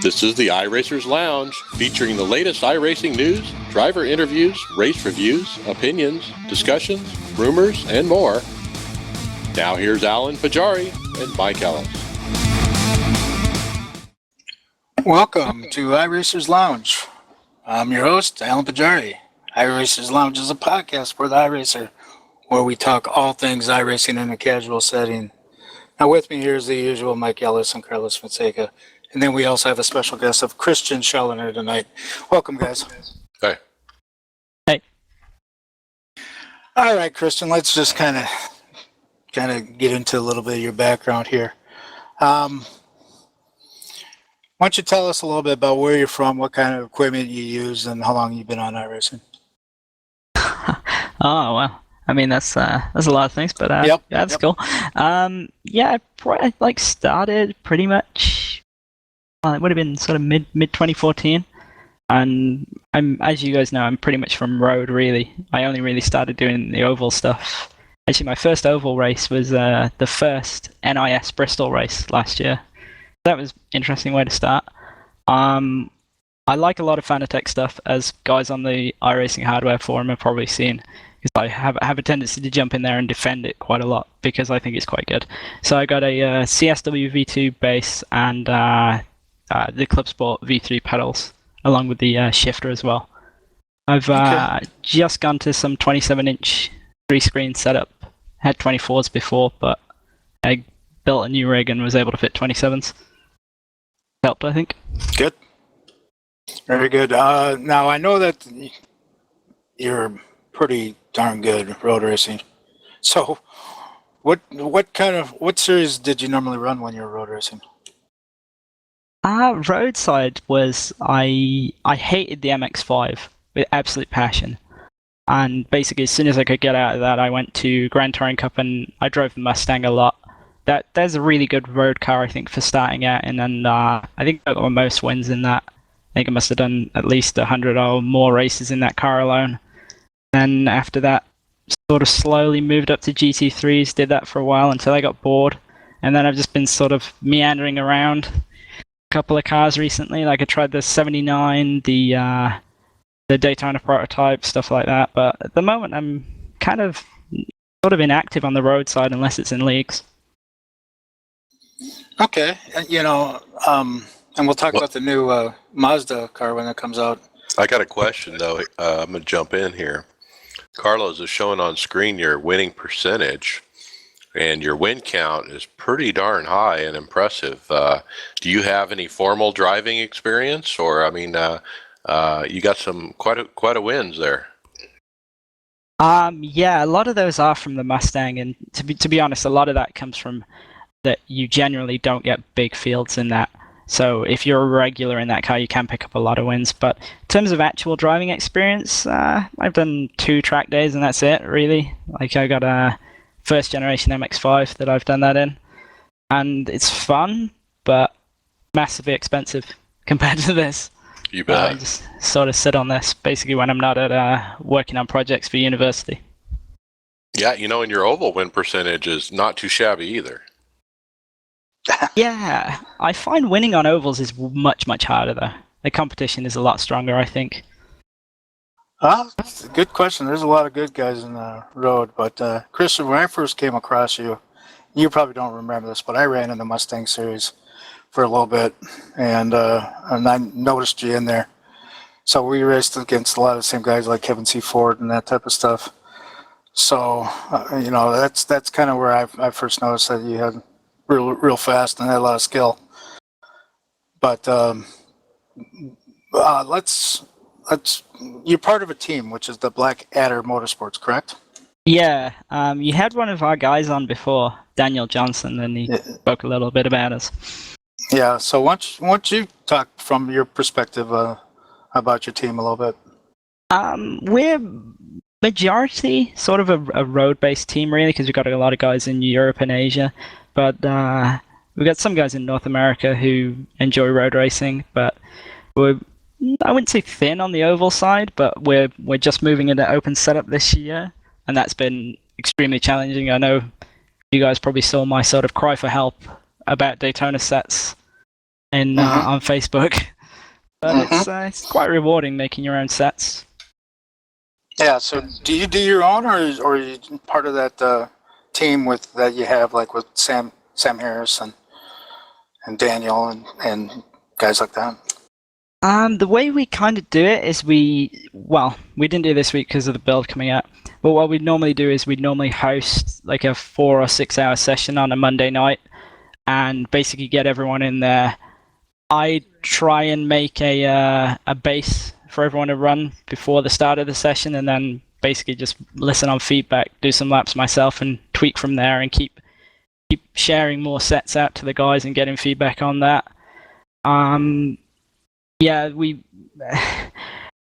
This is the iRacers Lounge, featuring the latest iRacing news, driver interviews, race reviews, opinions, discussions, rumors, and more. Now here's Alan Pajari and Mike Ellis. Welcome to iRacers Lounge. I'm your host, Alan Pajari. iRacers Lounge is a podcast for the iRacer, where we talk all things iRacing in a casual setting. Now with me here is the usual Mike Ellis and Carlos Fonseca. And then we also have a special guest of Christian Schellner tonight. Welcome, guys. Hey. Hey. All right, Christian, let's just kind of get into a little bit of your background here. Why don't you tell us a little bit about where you're from, what kind of equipment you use, and how long you've been on iRacing? Oh, well, I mean, that's a lot of things, but Yep. yeah, that's cool. I started pretty much, it would have been sort of mid 2014, and as you guys know, I'm pretty much from road, really. I only really started doing the oval stuff. Actually, my first oval race was the first NIS Bristol race last year. That was an interesting way to start. I like a lot of Fanatec stuff, as guys on the iRacing hardware forum have probably seen, because I have a tendency to jump in there and defend it quite a lot, because I think it's quite good. So I got a CSW V2 base and the Club Sport V3 pedals, along with the shifter as well. I've just gone to some 27-inch 3-screen setup. Had 24s before, but I built a new rig and was able to fit 27s. Helped, I think. Good. Very good. Now, I know that you're pretty darn good at road racing. So, what series did you normally run when you were road racing? Roadside was, I hated the MX-5 with absolute passion. And basically, as soon as I could get out of that, I went to Grand Touring Cup and I drove the Mustang a lot. There's a really good road car, I think, for starting out. And then I think I got the most wins in that. I think I must have done at least 100 or more races in that car alone. And after that, sort of slowly moved up to GT3s, did that for a while until I got bored. And then I've just been sort of meandering around a couple of cars recently. Like I tried the 79, the Daytona prototype, stuff like that. But at the moment, I'm kind of sort of inactive on the road side unless it's in leagues. Okay, and we'll talk about the new Mazda car when it comes out. I got a question, though. I'm going to jump in here. Carlos is showing on screen your winning percentage, and your win count is pretty darn high and impressive. Do you have any formal driving experience, or, I mean, you got some quite a wins there? Yeah, a lot of those are from the Mustang, and to be honest, a lot of that comes from that you generally don't get big fields in that. So if you're a regular in that car, you can pick up a lot of wins. But in terms of actual driving experience, I've done 2 track days and that's it, really. Like I got a first generation MX-5 that I've done that in. And it's fun, but massively expensive compared to this. You bet. I just sort of sit on this basically when I'm not at working on projects for university. Yeah, and your oval win percentage is not too shabby either. Yeah, I find winning on ovals is much, much harder, though. The competition is a lot stronger, I think. That's a good question. There's a lot of good guys in the road. But, Christian, when I first came across you, you probably don't remember this, but I ran in the Mustang series for a little bit, and I noticed you in there. So we raced against a lot of the same guys like Kevin C. Ford and that type of stuff. So, that's kind of where I first noticed that you had real fast and had a lot of skill. But you're part of a team, which is the Black Adder Motorsports, correct? Yeah, you had one of our guys on before, Daniel Johnson, and he spoke a little bit about us. Yeah, so why don't you talk from your perspective about your team a little bit? We're majority sort of a road-based team, really, because we've got a lot of guys in Europe and Asia. But we've got some guys in North America who enjoy road racing, but we're, I wouldn't say thin on the oval side, but we're just moving into open setup this year, and that's been extremely challenging. I know you guys probably saw my sort of cry for help about Daytona sets on Facebook. But it's quite rewarding making your own sets. Yeah. So do you do your own, or are you part of that team that you have, like with Sam Harris and Daniel and guys like that? The way we kind of do it is we didn't do this week because of the build coming out, but what we normally do is we normally host like a 4 or 6 hour session on a Monday night and basically get everyone in there. I try and make a base for everyone to run before the start of the session, and then basically just listen on feedback, do some laps myself, and tweak from there, and keep sharing more sets out to the guys and getting feedback on that. Yeah,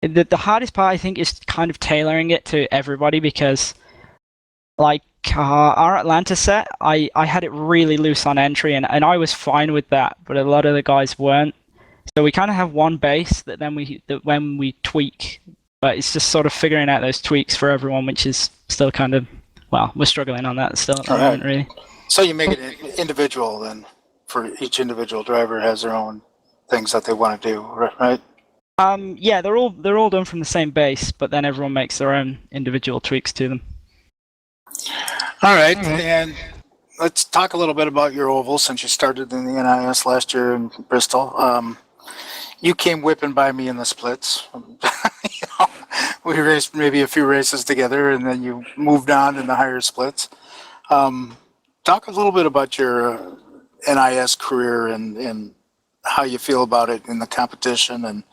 the hardest part I think is kind of tailoring it to everybody, because like our Atlanta set, I had it really loose on entry, and I was fine with that, but a lot of the guys weren't. So we kind of have one base that when we tweak, but it's just sort of figuring out those tweaks for everyone, which is still kind of, we're struggling on that still at the moment, really. So you make it individual then, for each individual driver has their own things that they want to do, right? Yeah, they're all done from the same base, but then everyone makes their own individual tweaks to them. All right, and let's talk a little bit about your oval, since you started in the NIS last year in Bristol. You came whipping by me in the splits. We raced maybe a few races together, and then you moved on in the higher splits. Talk a little bit about your NIS career and how you feel about it in the competition,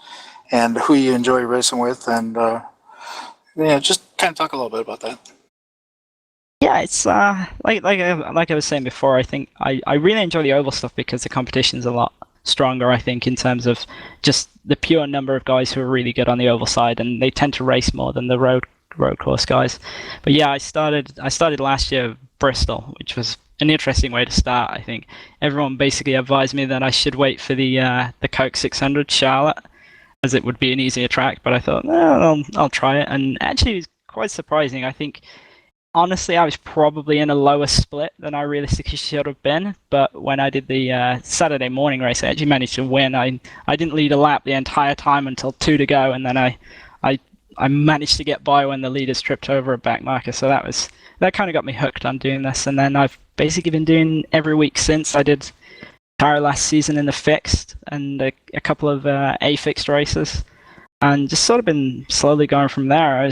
and who you enjoy racing with, and just kind of talk a little bit about that. Yeah, it's like I was saying before, I think I really enjoy the oval stuff because the competition's a lot stronger, I think, in terms of just the pure number of guys who are really good on the oval side, and they tend to race more than the road course guys. But yeah, I started last year Bristol, which was an interesting way to start. I think everyone basically advised me that I should wait for the Coke 600 Charlotte, as it would be an easier track. But I thought, I'll try it, and actually it was quite surprising. I think honestly I was probably in a lower split than I realistically should have been. But when I did the Saturday morning race, I actually managed to win. I didn't lead a lap the entire time until 2 to go, and then I managed to get by when the leaders tripped over a back marker. So that kind of got me hooked on doing this, and then I've basically been doing every week since. I did Tara last season in the fixed and a couple of A fixed races, and just sort of been slowly going from there. I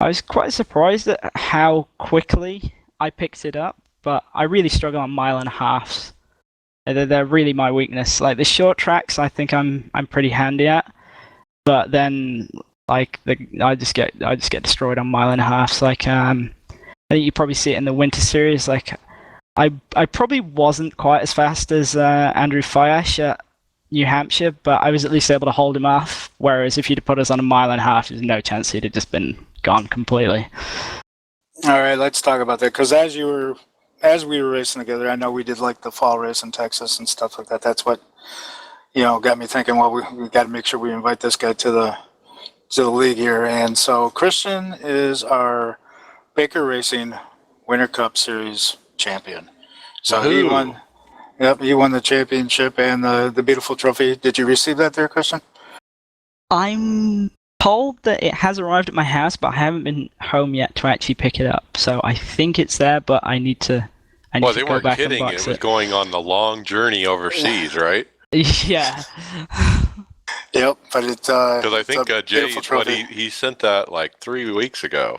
was quite surprised at how quickly I picked it up, but I really struggle on mile and a halves. They're really my weakness. Like the short tracks, I think I'm pretty handy at, but then like I just get destroyed on mile and a halves. Like I think you probably see it in the winter series. Like I probably wasn't quite as fast as Andrew Fayash at New Hampshire, but I was at least able to hold him off. Whereas if you'd put us on a mile and a half, there's no chance he'd have just been gone completely. All right, let's talk about that, because as we were racing together, I know we did like the fall race in Texas and stuff like that. That's what got me thinking. Well, we got to make sure we invite this guy to the league here. And so Christian is our Baker Racing Winter Cup Series champion. So he won. Yep, he won the championship and the beautiful trophy. Did you receive that there, Christian? I'm told that it has arrived at my house, but I haven't been home yet to actually pick it up. So I think it's there, but I need to go back and box it. Well, they weren't kidding. It was going on the long journey overseas, right? Yeah. Yep, but it's because I think Jay, he sent that like 4 weeks ago.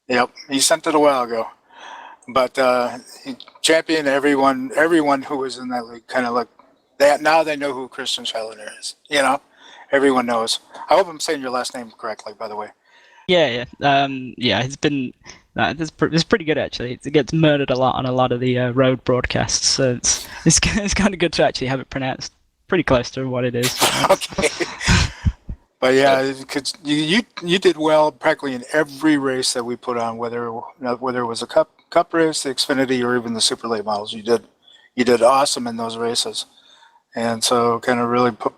Yep, he sent it a while ago. But champion, everyone who was in that league kind of like that. Now they know who Christian Challoner is. Everyone knows. I hope I'm saying your last name correctly, by the way. Yeah. It's been it's pretty good actually. It gets murdered a lot on a lot of the road broadcasts, so it's kind of good to actually have it pronounced pretty close to what it is. Okay. But yeah, because you did well practically in every race that we put on, whether it was a cup race, the Xfinity, or even the super late models. You did awesome in those races, and so kind of really put,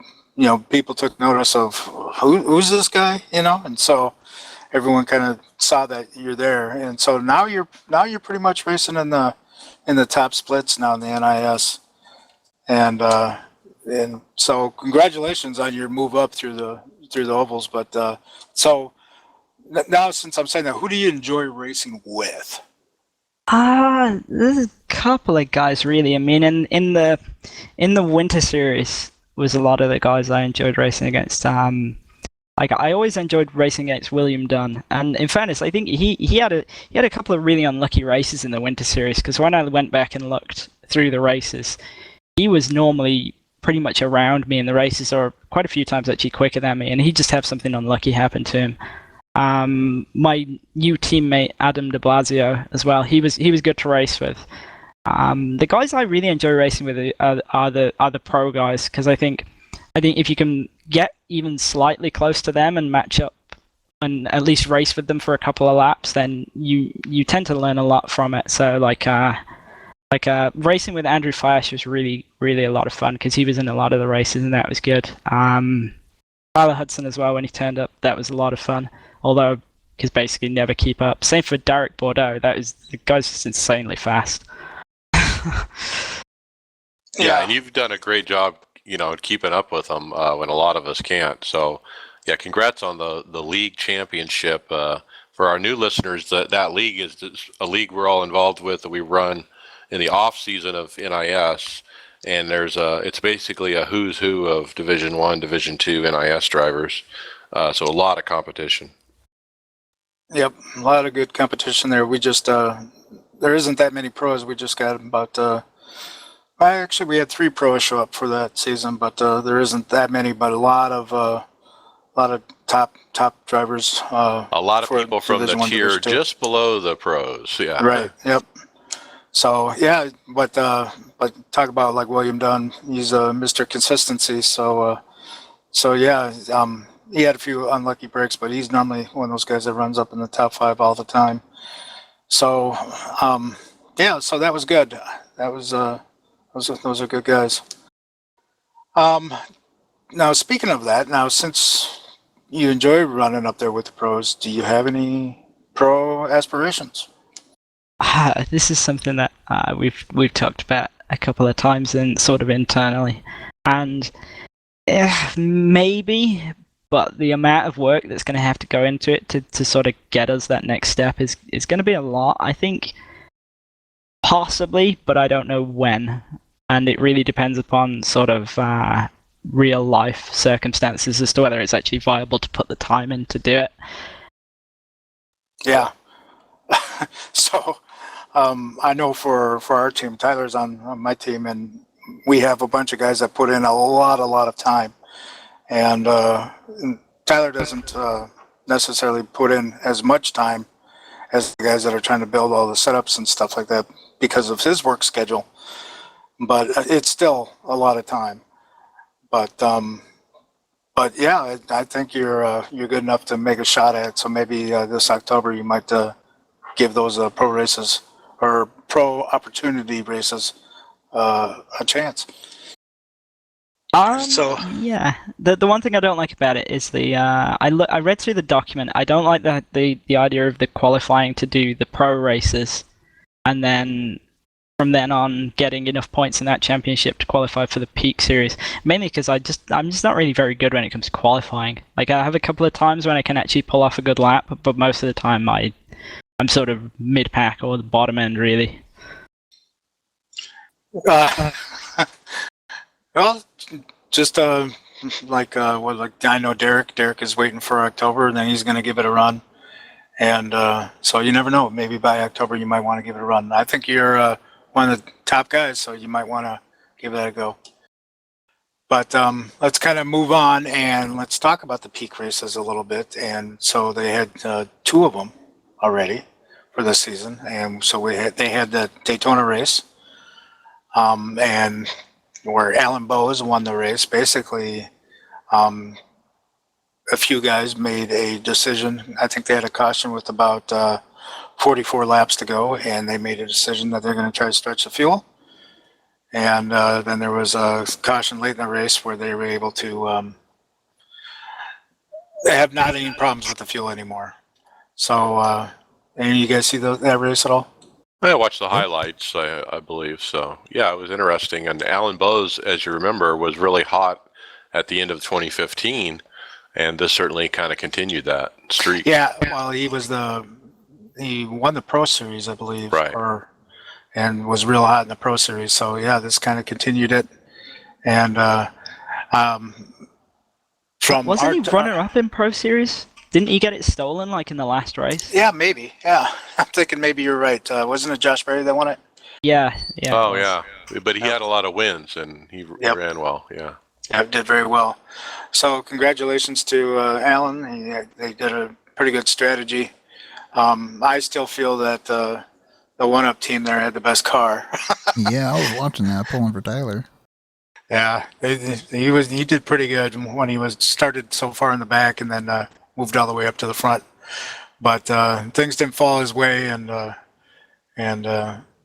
people took notice of who's this guy, and so everyone kind of saw that you're there, and so now you're pretty much racing in the top splits now in the NIS, and so congratulations on your move up through the ovals. But so now, since I'm saying that, who do you enjoy racing with? There's a couple of guys really. I mean, in the winter series was a lot of the guys I enjoyed racing against. Like I always enjoyed racing against William Dunn, and in fairness, I think he had a couple of really unlucky races in the winter series, because when I went back and looked through the races, he was normally pretty much around me in the races, or quite a few times actually quicker than me, and he just had something unlucky happen to him. My new teammate Adam De Blasio as well. He was good to race with. The guys I really enjoy racing with are the pro guys, because I think if you can get even slightly close to them and match up and at least race with them for a couple of laps, then you tend to learn a lot from it. So racing with Andrew Fash was really a lot of fun, because he was in a lot of the races and that was good. Tyler Hudson as well, when he turned up, that was a lot of fun. Although he could basically never keep up. Same for Derek Bordeaux. The guy's just insanely fast. Yeah, and you've done a great job, keeping up with them when a lot of us can't. So, yeah, congrats on the league championship. For our new listeners, that league is a league we're all involved with, that we run in the off season of NIS, and it's basically a who's who of Division 1, Division 2 NIS drivers. So a lot of competition. Yep, a lot of good competition there. We just there isn't that many pros. We just got about actually we had 3 pros show up for that season, but there isn't that many. But a lot of top drivers. A lot of people from the Division tier 1, Division 2. just below the pros. Yeah. Right. Yep. So yeah, but talk about like William Dunn. He's Mr. Consistency. So yeah. He had a few unlucky breaks, but he's normally one of those guys that runs up in the top 5 all the time. So, yeah, so that was good. That was those are good guys. Now speaking of that, since you enjoy running up there with the pros, do you have any pro aspirations? This is something that we've talked about a couple of times, and sort of internally, and maybe. But the amount of work that's going to have to go into it to sort of get us that next step is going to be a lot. I think possibly, but I don't know when. And it really depends upon sort of real life circumstances as to whether it's actually viable to put the time in to do it. Yeah. So I know for our team, Tyler's on my team, and we have a bunch of guys that put in a lot of time. And Tyler doesn't necessarily put in as much time as the guys that are trying to build all the setups and stuff like that because of his work schedule. But it's still a lot of time. But yeah, I think you're good enough to make a shot at it. So maybe this October you might give those pro races or pro opportunity races a chance. Yeah, the one thing I don't like about it is I read through the document. I don't like the idea of the qualifying to do the pro races, and then from then on getting enough points in that championship to qualify for the peak series. Mainly because I'm just not really very good when it comes to qualifying. Like I have a couple of times when I can actually pull off a good lap, but most of the time I'm sort of mid pack or the bottom end really. Well, just like I know Derek is waiting for October, and then he's going to give it a run, and so you never know. Maybe by October you might want to give it a run. I think you're one of the top guys, so you might want to give that a go. But let's kind of move on and let's talk about the peak races a little bit. And so they had 2 of them already for this season, and so they had the Daytona race, and where Alan Bowes won the race. Basically, a few guys made a decision. I think they had a caution with about 44 laps to go, and they made a decision that they're going to try to stretch the fuel. And then there was a caution late in the race where they were able to they have not any problems with the fuel anymore. So, any of you guys see that race at all? I watched the highlights, I believe. So, yeah, it was interesting. And Alan Bowes, as you remember, was really hot at the end of 2015, and this certainly kind of continued that streak. Yeah, well, he won the Pro Series, I believe, Right. and was real hot in the Pro Series. So yeah, this kind of continued it. And Wasn't he runner-up in Pro Series? Didn't he get it stolen like in the last race? Yeah, maybe. Yeah, I'm thinking maybe you're right. Wasn't it Josh Berry that won it? Yeah. Oh, yeah. But he had a lot of wins, and he ran well. Yeah. Yeah, did very well. So congratulations to Alan. They did a pretty good strategy. I still feel that the one-up team there had the best car. Yeah, I was watching that, pulling for Tyler. Yeah, he did pretty good when he was started so far in the back and then moved all the way up to the front. But things didn't fall his way, and it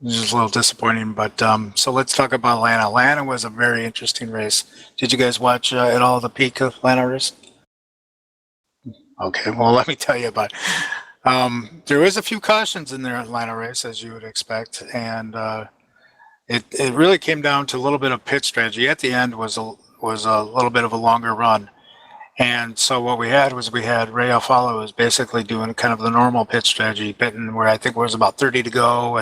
was just a little disappointing. But so let's talk about Atlanta. Atlanta was a very interesting race. Did you guys watch at all the peak of Atlanta race? Okay, well let me tell you about it. There was a few cautions in their Atlanta race, as you would expect, and it really came down to a little bit of pit strategy. At the end was a little bit of a longer run, and so what we had Ray Alfalo was basically doing kind of the normal pit strategy, pitting where I think it was about 30 to go,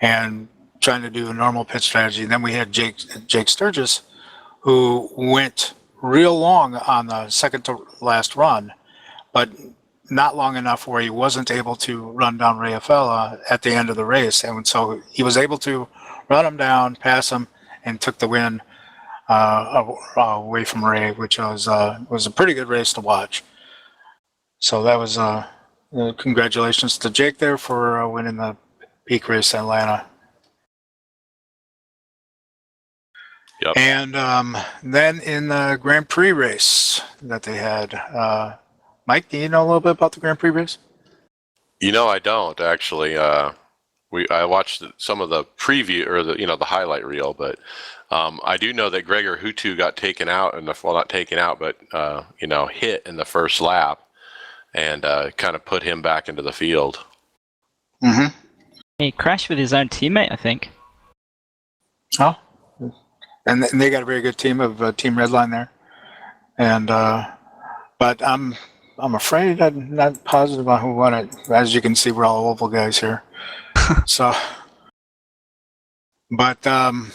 and trying to do a normal pit strategy. And then we had Jake Sturgis, who went real long on the second to last run, but not long enough where he wasn't able to run down Ray Alfalo at the end of the race. And so he was able to run him down, pass him, and took the win away from Ray, which was a pretty good race to watch. So that was congratulations to Jake there for winning the peak race in Atlanta. Yep. And then in the Grand Prix race that they had, Mike, do you know a little bit about the Grand Prix race? I don't actually. I watched some of the preview or the highlight reel, but I do know that Gregor Hutu got taken out not taken out, but hit in the first lap, and kind of put him back into the field. Mm-hmm. He crashed with his own teammate, I think. Oh, and they got a very good team of Team Redline there, and but I'm afraid I'm not positive on who won it. As you can see, we're all oval guys here. So, but I'm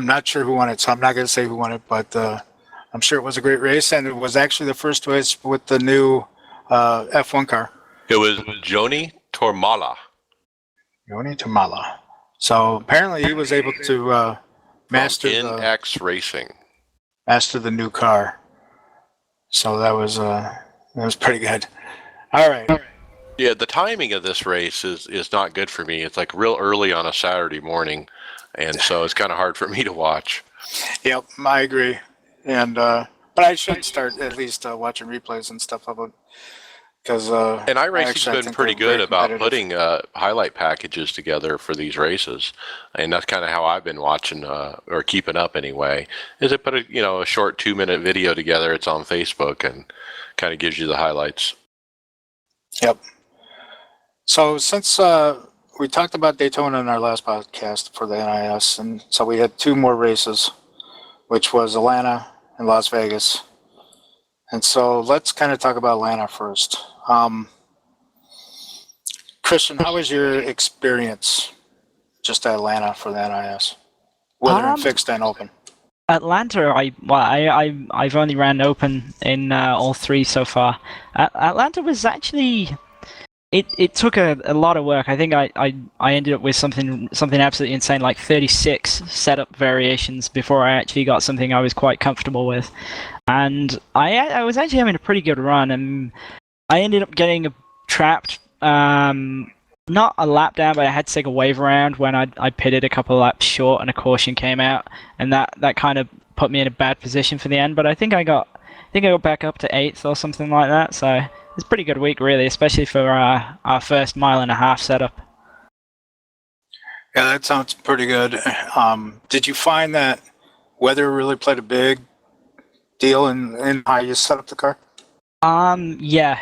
not sure who won it, so I'm not going to say who won it, but I'm sure it was a great race, and it was actually the first race with the new F1 car. It was Joni Tormala. Joni Tormala. So apparently he was able to master NX Racing. Master the new car. So that was pretty good. All right. Yeah, the timing of this race is not good for me. It's like real early on a Saturday morning, and so it's kind of hard for me to watch. Yep, I agree. And but I should start at least watching replays and stuff of it, because and iRacing's been pretty good about putting highlight packages together for these races, and that's kind of how I've been watching or keeping up anyway. Is it put a short 2-minute video together? It's on Facebook and kind of gives you the highlights. Yep. So since we talked about Daytona in our last podcast for the NIS, and so we had 2 more races, which was Atlanta and Las Vegas. And so let's kind of talk about Atlanta first. Christian, how was your experience just at Atlanta for the NIS, whether in fixed and open? Atlanta, I've only ran open in all 3 so far. Atlanta was actually. It took a lot of work. I think I ended up with something absolutely insane, like 36 setup variations before I actually got something I was quite comfortable with. And I was actually having a pretty good run, and I ended up getting trapped. Not a lap down, but I had to take a wave around when I pitted a couple of laps short and a caution came out, and that kind of put me in a bad position for the end. But I think I got back up to 8th or something like that. So it's a pretty good week, really, especially for our first 1.5 mile setup. Yeah, that sounds pretty good. Did you find that weather really played a big deal in how you set up the car? Yeah,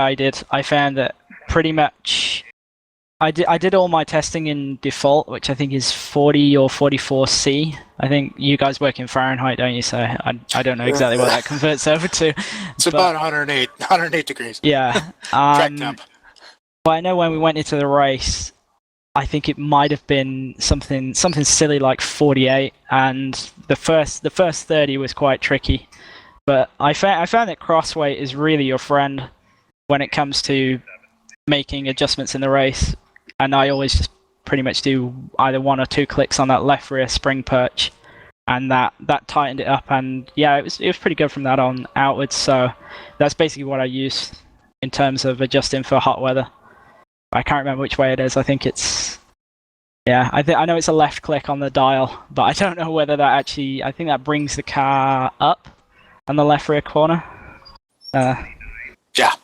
I did. I found that pretty much. I did all my testing in default, which I think is 40 or 44C. I think you guys work in Fahrenheit, don't you? So I don't know exactly what that converts over to. It's about 108 degrees. Yeah. Track temp. But I know when we went into the race, I think it might have been something silly like 48, and the first 30 was quite tricky. But I found that crossweight is really your friend when it comes to making adjustments in the race. And I always just pretty much do either 1 or 2 clicks on that left rear spring perch, and that tightened it up. And yeah, it was pretty good from that on outwards. So that's basically what I use in terms of adjusting for hot weather. I can't remember which way it is. I think it's I know it's a left click on the dial, but I don't know whether that actually. I think that brings the car up on the left rear corner. Yeah.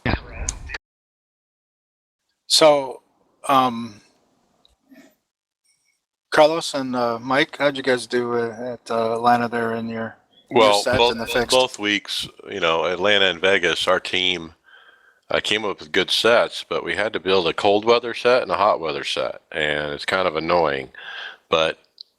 So, Carlos and Mike, how'd you guys do at Atlanta there in your set and the fixed? Both weeks, Atlanta and Vegas, our team came up with good sets, but we had to build a cold weather set and a hot weather set, and it's kind of annoying, but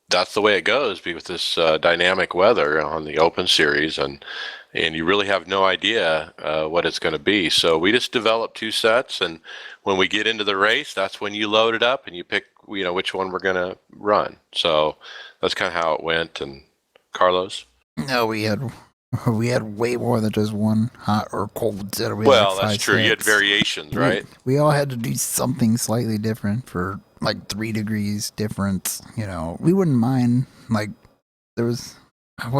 that's the way it goes with this dynamic weather on the Open Series, and you really have no idea what it's going to be. So we just developed 2 sets, and when we get into the race, that's when you load it up and you pick, which one we're going to run. So that's kind of how it went. And Carlos? No, we had way more than just one hot or cold set. Well, that's true. You had variations, right? We all had to do something slightly different for like 3 degrees difference. We wouldn't mind. Like was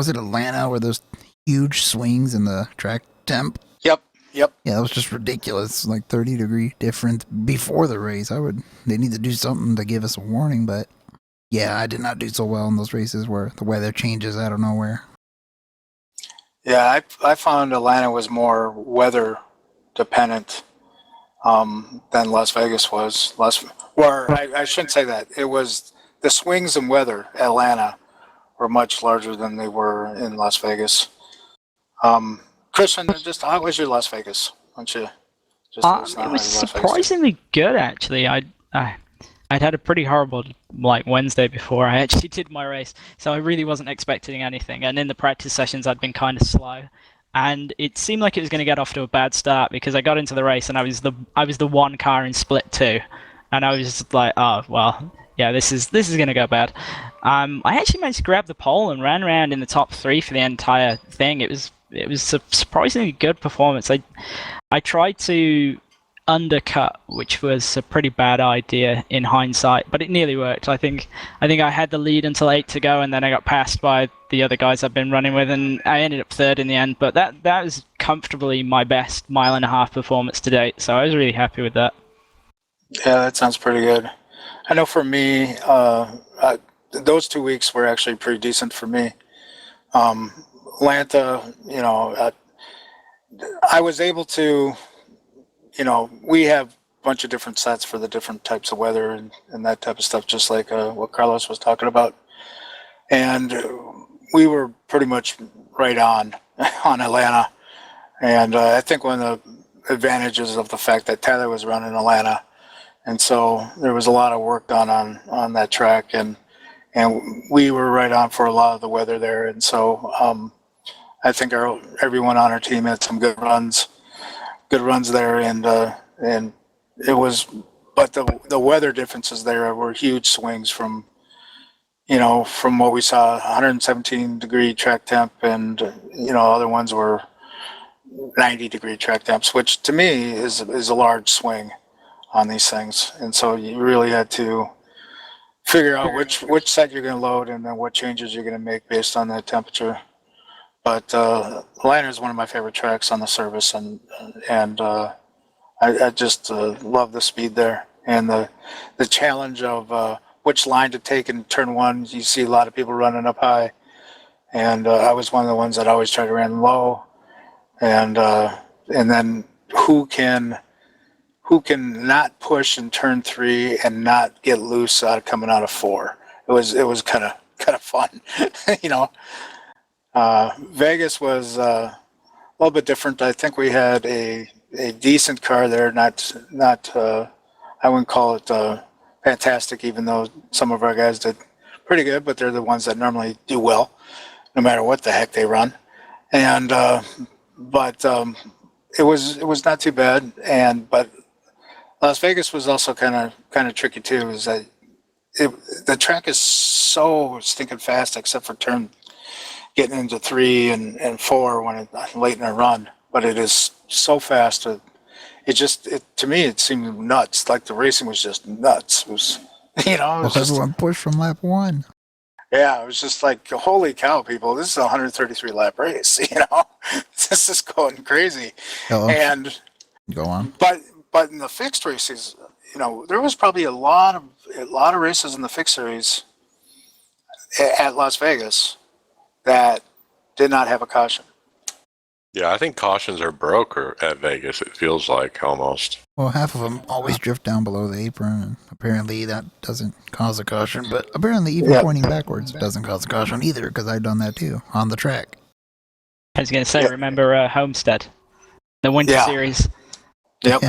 it Atlanta where there's huge swings in the track temp? Yep. Yeah, that was just ridiculous. Like 30-degree difference before the race. They need to do something to give us a warning, but yeah, I did not do so well in those races where the weather changes out of nowhere. Yeah, I found Atlanta was more weather dependent than Las Vegas was. I shouldn't say that. It was the swings in weather. Atlanta were much larger than they were in Las Vegas. Christian, just how was your Las Vegas? Why don't you just it was surprisingly good, actually. I'd had a pretty horrible Wednesday before I actually did my race, so I really wasn't expecting anything. And in the practice sessions, I'd been kind of slow, and it seemed like it was going to get off to a bad start because I got into the race and I was the one car in split 2, and I was just like, oh well, yeah, this is going to go bad. I actually managed to grab the pole and ran around in the top 3 for the entire thing. It was a surprisingly good performance. I tried to undercut, which was a pretty bad idea in hindsight, but it nearly worked. I think I had the lead until 8 to go, and then I got passed by the other guys I've been running with, and I ended up 3rd in the end. But that was comfortably my best 1.5-mile performance to date, so I was really happy with that. Yeah, that sounds pretty good. I know for me, those 2 weeks were actually pretty decent for me. Atlanta, I was able to, we have a bunch of different sets for the different types of weather and that type of stuff, just like what Carlos was talking about. And we were pretty much right on Atlanta. And I think one of the advantages of the fact that Tyler was running Atlanta, and so there was a lot of work done on that track, and we were right on for a lot of the weather there. And so I think everyone on our team had some good runs there, and it was, but the weather differences there were huge swings from what we saw, 117-degree track temp, and other ones were 90-degree track temps, which to me is a large swing on these things. And so you really had to figure out which set you're going to load and then what changes you're going to make based on that temperature. But Atlanta is one of my favorite tracks on the service, and I just love the speed there and the challenge of which line to take in turn 1. You see a lot of people running up high, and I was one of the ones that always tried to run low, and then who can not push in turn 3 and not get loose coming out of 4. It was kind of fun, Vegas was little bit different. I think we had a decent car there. Not I wouldn't call it fantastic, even though some of our guys did pretty good. But they're the ones that normally do well, no matter what the heck they run. And but it was not too bad. But Las Vegas was also kind of tricky too. Is that the track is so stinking fast, except for getting into 3 and 4 when it's late in the run. But it is so fast. To me, it seemed nuts. Like the racing was just nuts. It was, it was just, everyone pushed from lap 1. yeah, it was just like, holy cow, people! This is a 133 lap race. This is going crazy. Oh, And go on. but in the fixed races, there was probably a lot of races in the fixed series at Las Vegas that did not have a caution. Yeah, I think cautions are broke at Vegas, it feels like, almost. Well, half of them always drift down below the apron, and apparently that doesn't cause a caution. But apparently even pointing backwards doesn't cause a caution either, because I've done that too, on the track. I was going to say, remember Homestead, the Winter Series? Yep.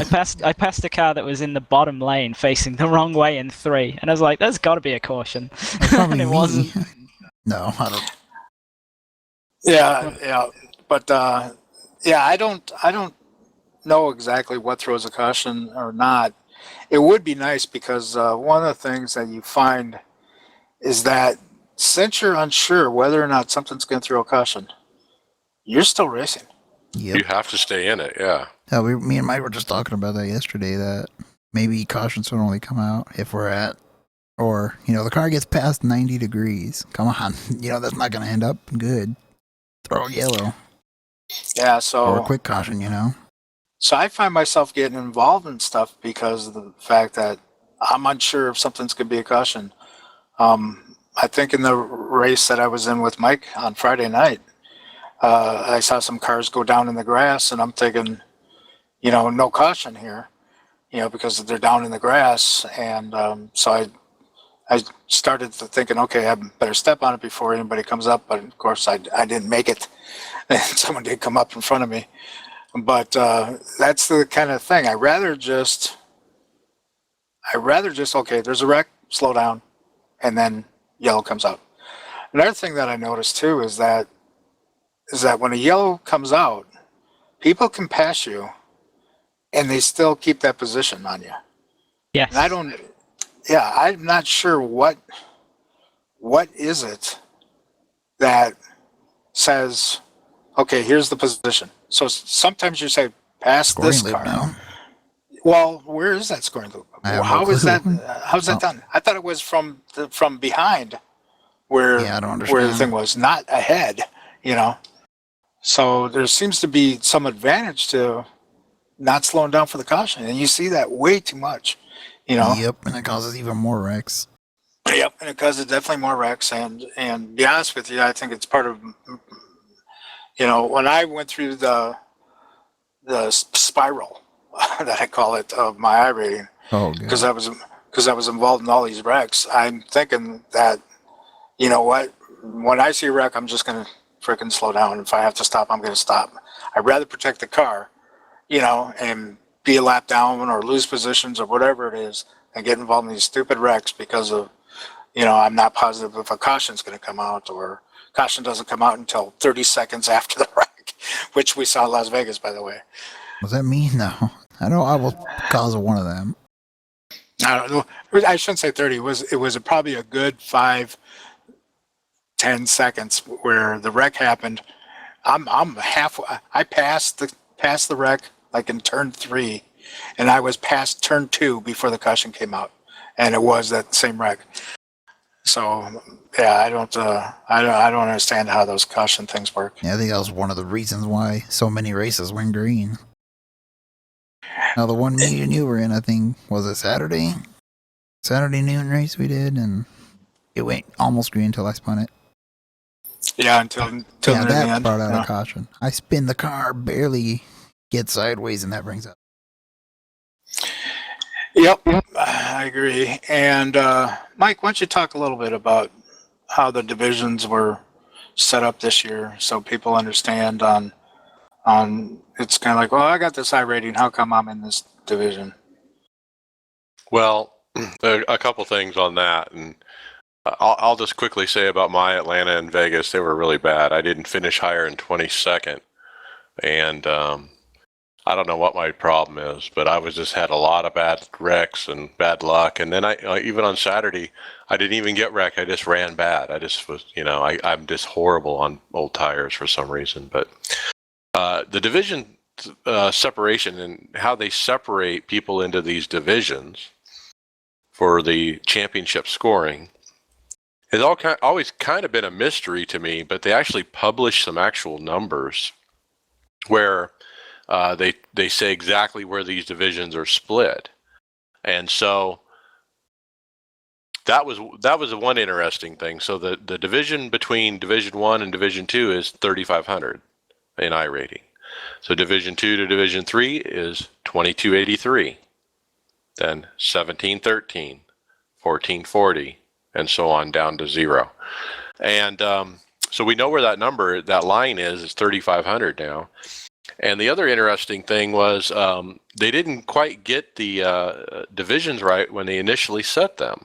I passed a car that was in the bottom lane facing the wrong way in 3, and I was like, "There's got to be a caution," and it wasn't. No, I don't. Yeah, but I don't know exactly what throws a caution or not. It would be nice because one of the things that you find is that since you're unsure whether or not something's going to throw a caution, you're still racing. Yep. You have to stay in it, yeah. Me and Mike were just talking about that yesterday, that maybe cautions would only come out if we're at, or, the car gets past 90 degrees. Come on. That's not going to end up good. Throw a yellow. Yeah, so... Or a quick caution, So I find myself getting involved in stuff because of the fact that I'm unsure if something's going to be a caution. I think in the race that I was in with Mike on Friday night, I saw some cars go down in the grass, and I'm thinking, no caution here, because they're down in the grass. And so I started thinking, okay, I better step on it before anybody comes up. But of course, I didn't make it, and someone did come up in front of me. But that's the kind of thing. I rather just okay, there's a wreck, slow down, and then yellow comes out. Another thing that I noticed too is that when a yellow comes out, people can pass you, and they still keep that position on you. Yes. And I'm not sure what is it that says, okay, here's the position. So sometimes you say, pass Scoring this loop car. now. Well, where is that scoring loop? How's that done? I thought it was from behind where I don't understand. where the thing was, not ahead, So there seems to be some advantage to not slowing down for the caution, and you see that way too much, Yep, and it causes even more wrecks. Yep, and it causes definitely more wrecks. And to be honest with you, I think it's part of, when I went through the spiral that I call it of my iRating, because I was involved in all these wrecks. I'm thinking that, when I see a wreck, I'm just gonna freaking slow down. If I have to stop, I'm gonna stop. I'd rather protect the car, and be a lap down or lose positions or whatever it is, and get involved in these stupid wrecks because of, I'm not positive if a caution's going to come out, or caution doesn't come out until 30 seconds after the wreck, which we saw in Las Vegas, by the way. What does that mean, though? I know I was cause of one of them. I don't know. I shouldn't say 30. It was probably a good 5-10 seconds where the wreck happened. I'm halfway. I passed the wreck like in turn 3, and I was past turn 2 before the caution came out, and it was that same wreck. So yeah, I don't understand how those caution things work. Yeah, I think that was one of the reasons why so many races went green. Now the one me and you were in, I think, was it Saturday noon race we did, and it went almost green until I spun it. Yeah, until that the end. brought out a caution. I spin the car, barely get sideways, and that brings up. Yep, I agree. And Mike, why don't you talk a little bit about how the divisions were set up this year, so people understand on It's kind of like, well, I got this iRating. How come I'm in this division? Well, a couple things on that, and I'll just quickly say about my Atlanta and Vegas, they were really bad. I didn't finish higher than 22nd, and I don't know what my problem is, but I was just had a lot of bad wrecks and bad luck. And then I even on Saturday, I didn't even get wrecked. I just ran bad. I just was, I'm just horrible on old tires for some reason. But the division separation and how they separate people into these divisions for the championship scoring has always kind of been a mystery to me. But they actually publish some actual numbers where they say exactly where these divisions are split, and so that was one interesting thing. So the division between Division 1 and Division 2 is 3,500 in iRating. So Division 2 to Division 3 is 2,283, then 1,713, 1,440, and so on down to 0. And so we know where that line is. It's 3,500 now. And the other interesting thing was they didn't quite get the divisions right when they initially set them.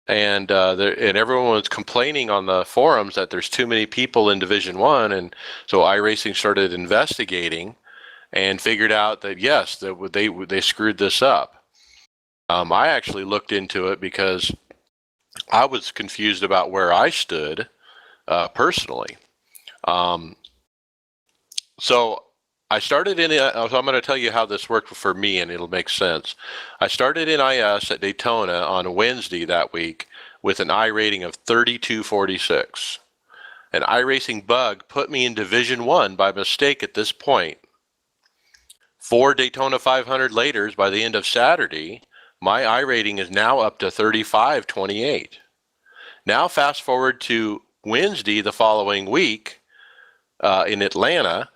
And everyone was complaining on the forums that there's too many people in Division 1. And so iRacing started investigating and figured out that, yes, they screwed this up. I actually looked into it because I was confused about where I stood personally. So I started so I'm going to tell you how this worked for me, and it'll make sense. I started in IS at Daytona on Wednesday that week with an iRating of 3246. An iRacing bug put me in Division 1 by mistake at this point. 4 Daytona 500 later, by the end of Saturday, my iRating is now up to 3528. Now fast forward to Wednesday the following week in Atlanta,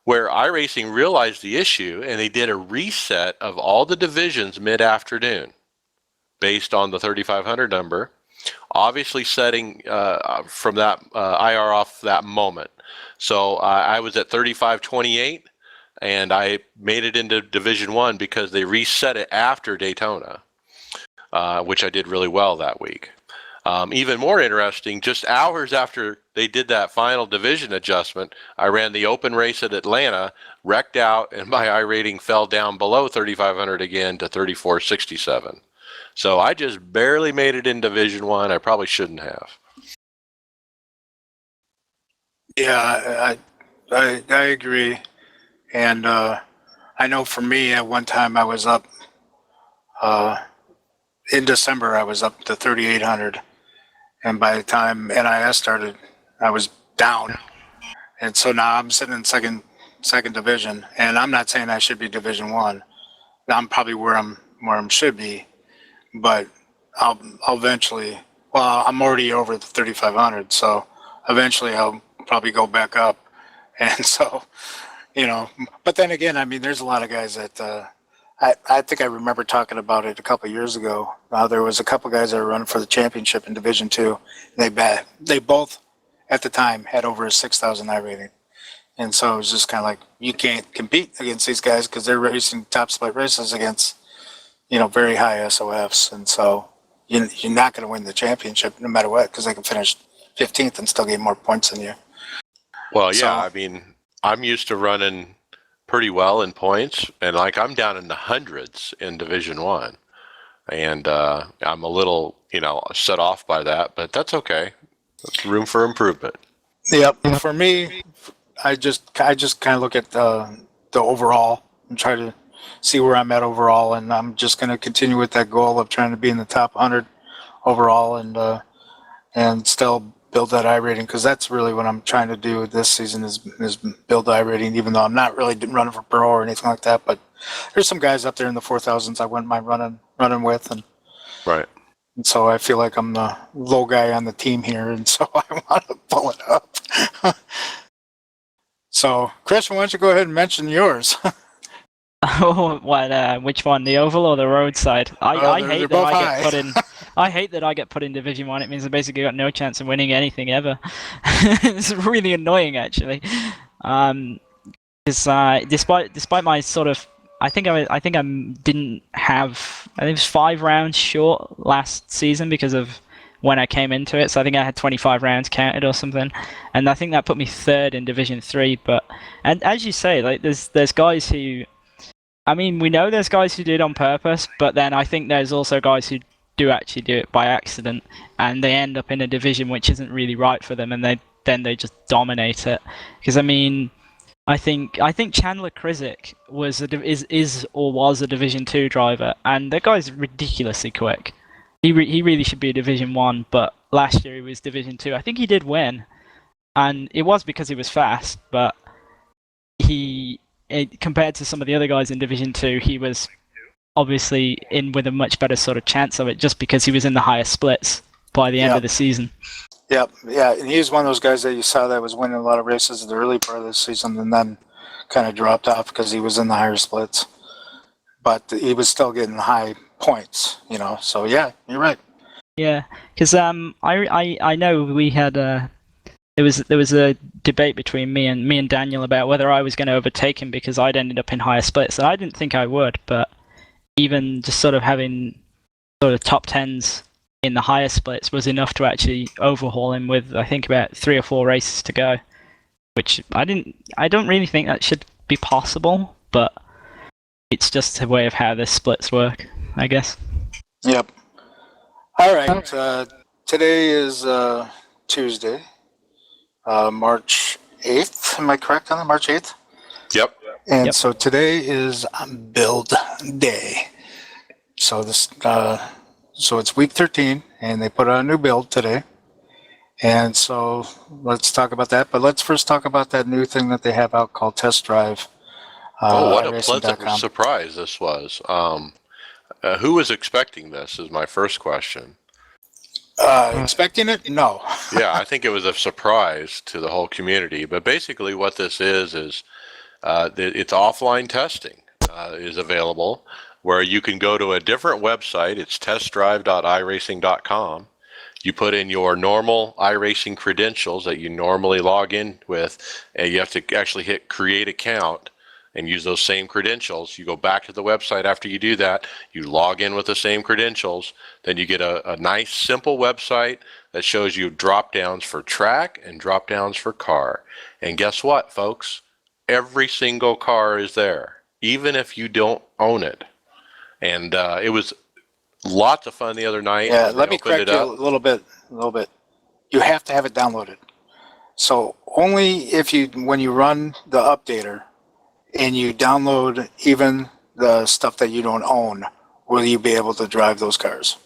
where iRacing realized the issue and they did a reset of all the divisions mid-afternoon based on the 3,500 number, obviously setting from that IR off that moment. So I was at 3528 and I made it into Division 1 because they reset it after Daytona, which I did really well that week. Even more interesting, just hours after they did that final division adjustment, I ran the open race at Atlanta, wrecked out, and my iRating fell down below 3,500 again to 3,467. So I just barely made it in Division 1. I probably shouldn't have. Yeah, I agree. And I know for me, at one time I was up, in December, I was up to 3,800. And by the time NIS started, I was down. And so now I'm sitting in second division. And I'm not saying I should be Division 1. I'm probably where I'm should be. But I'll eventually, well, I'm already over the 3,500. So eventually I'll probably go back up. And so, but then again, I mean, there's a lot of guys that, I think I remember talking about it a couple of years ago. There was a couple guys that were running for the championship in Division 2. They both, at the time, had over a 6,000 iRating. And so it was just kind of like, you can't compete against these guys because they're racing top split races against, very high SOFs. And so you're not going to win the championship no matter what because they can finish 15th and still get more points than you. Well, yeah, I mean, I'm used to running pretty well in points, and I'm down in the hundreds in Division 1, and I'm a little set off by that, but that's okay. That's room for improvement. Yep. For me, I just kind of look at the overall and try to see where I'm at overall, and I'm just going to continue with that goal of trying to be in the top 100 overall and still build that iRating, because that's really what I'm trying to do this season is build iRating, even though I'm not really running for pro or anything like that. But there's some guys up there in the 4,000s I wouldn't mind running with, and right. And so I feel like I'm the low guy on the team here, and so I want to pull it up. So, Christian, why don't you go ahead and mention yours? Oh, what? Which one? The oval or the roadside? I hate that I get put in. I hate that I get put in Division 1. It means I basically got no chance of winning anything ever. It's really annoying, actually. despite my sort of, I think I didn't have. I think it was 5 rounds short last season because of when I came into it. So I think I had 25 rounds counted or something, and I think that put me third in Division 3. And as you say, like there's guys who, I mean, we know there's guys who do it on purpose, but then I think there's also guys who do actually do it by accident, and they end up in a division which isn't really right for them, and they just dominate it. Because I mean, I think Chandler Krizik was was a Division 2 driver, and that guy's ridiculously quick. He really should be a Division 1, but last year he was Division 2. I think he did win, and it was because he was fast, but compared to some of the other guys in Division 2, he was obviously in with a much better sort of chance of it just because he was in the higher splits by the end of the season. Yep, yeah, and he was one of those guys that you saw that was winning a lot of races in the early part of the season and then kind of dropped off because he was in the higher splits. But he was still getting high points, you know, so yeah, you're right. Yeah, because I know we had there was a debate between me and Daniel about whether I was going to overtake him because I'd ended up in higher splits, and I didn't think I would, but even just sort of having sort of top 10s in the higher splits was enough to actually overhaul him with, I think, about 3 or 4 races to go, which I don't really think that should be possible, but it's just a way of how the splits work, I guess. Yep. All right. Today is Tuesday, March 8th. Am I correct on that? March 8th? Yep. And so today is build day. So so it's week 13, and they put out a new build today. And so let's talk about that. But let's first talk about that new thing that they have out called Test Drive. What a iRacing.com. pleasant surprise this was. Who was expecting this is my first question. Expecting it? No. Yeah, I think it was a surprise to the whole community. But basically what this is it's offline testing is available where you can go to a different website. It's testdrive.iracing.com. You put in your normal iRacing credentials that you normally log in with, and you have to actually hit create account and use those same credentials. You go back to the website after you do that, you log in with the same credentials, then you get a nice simple website that shows you drop downs for track and drop downs for car. And guess what, folks? Every single car is there, even if you don't own it. And it was lots of fun the other night. Yeah, let me correct you a little bit. You have to have it downloaded. So only when you run the updater and you download even the stuff that you don't own, will you be able to drive those cars.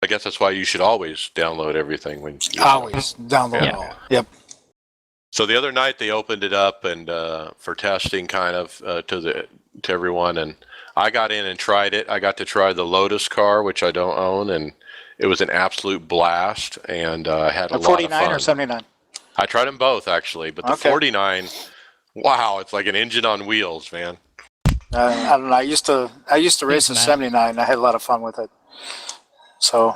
I guess that's why you should always download everything when you always download it all. Yep. So the other night they opened it up and for testing kind of to everyone, and I got in and tried it. I got to try the Lotus car, which I don't own, and it was an absolute blast, and I had a lot of fun. 49 or 79? I tried them both actually, but the 49, wow, it's like an engine on wheels, man. I don't know. I used to race a 79. I had a lot of fun with it. So,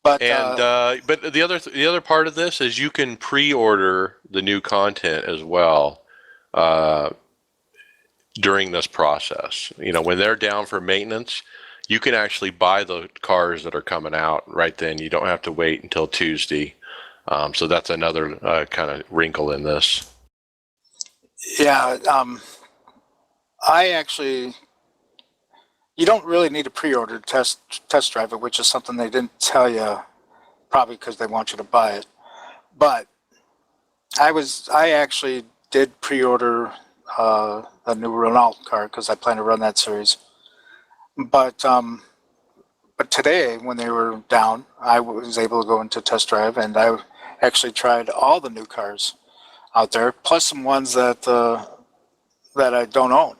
but the other part of this is you can pre-order the new content as well during this process. You know, when they're down for maintenance, you can actually buy the cars that are coming out right then. You don't have to wait until Tuesday. So that's another kind of wrinkle in this. Yeah, you don't really need a pre-order test drive it, which is something they didn't tell you, probably because they want you to buy it. But I actually did pre-order a new Renault car because I plan to run that series. But today, when they were down, I was able to go into test drive, and I actually tried all the new cars out there, plus some ones that I don't own.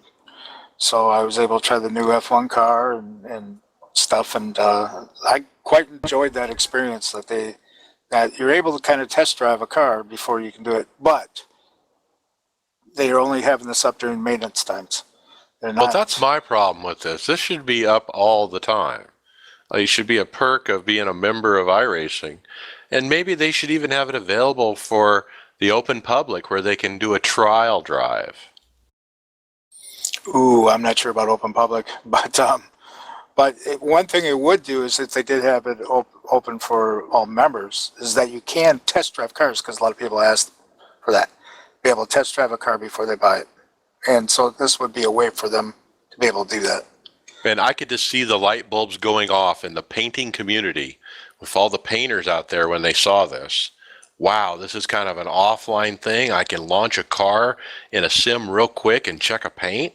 So I was able to try the new F1 car and stuff, and I quite enjoyed that experience that you're able to kind of test drive a car before you can do it, but they are only having this up during maintenance times. They're not. Well, that's my problem with this. This should be up all the time. It should be a perk of being a member of iRacing, and maybe they should even have it available for the open public where they can do a trial drive. Ooh, I'm not sure about open public, but one thing it would do is if they did have it open for all members, is that you can test drive cars, because a lot of people ask for that. Be able to test drive a car before they buy it. And so this would be a way for them to be able to do that. And I could just see the light bulbs going off in the painting community with all the painters out there when they saw this. Wow, this is kind of an offline thing. I can launch a car in a sim real quick and check a paint.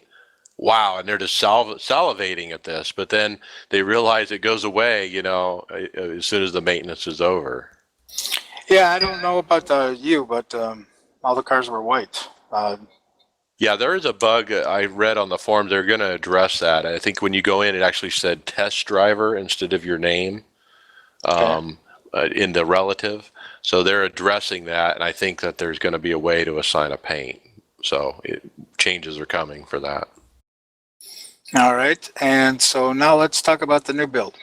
Wow, and they're just salivating at this. But then they realize it goes away, as soon as the maintenance is over. Yeah, I don't know about you, but all the cars were white. Yeah, there is a bug I read on the forum. They're going to address that. I think when you go in, it actually said test driver instead of your name in the relative. So they're addressing that, and I think that there's going to be a way to assign a paint. So changes are coming for that. All right, and so now let's talk about the new build.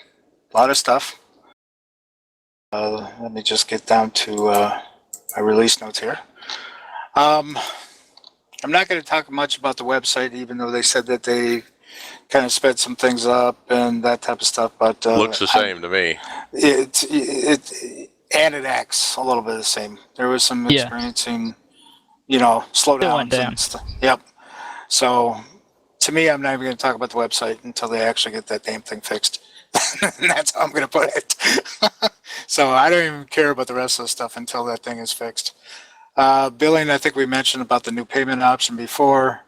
A lot of stuff. Let me just get down to my release notes here. I'm not going to talk much about the website, even though they said that they kind of sped some things up and that type of stuff. But looks the same to me. And it acts a little bit the same. There was some experiencing, slowdowns and stuff. Yep. So to me, I'm not even going to talk about the website until they actually get that damn thing fixed. And that's how I'm going to put it. So I don't even care about the rest of the stuff until that thing is fixed. Billing, I think we mentioned about the new payment option before.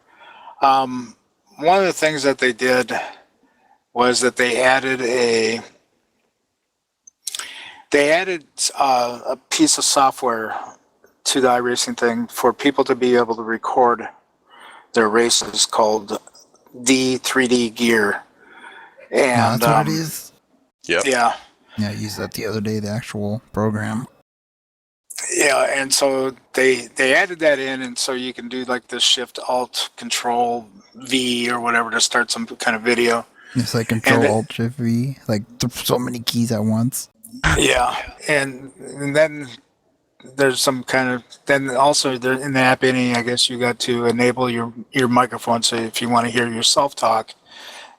One of the things that they did was that they added a piece of software to the iRacing thing for people to be able to record their races called D3D Gear. And that's what it is. Yep. Yeah. Yeah, I used that the other day, the actual program. Yeah, and so they added that in, and so you can do like the Shift Alt Control V or whatever to start some kind of video. It's like Control Alt Shift V, like so many keys at once. Yeah, and then there's some kind of also there in the app Any, I guess you got to enable your microphone, so if you want to hear yourself talk,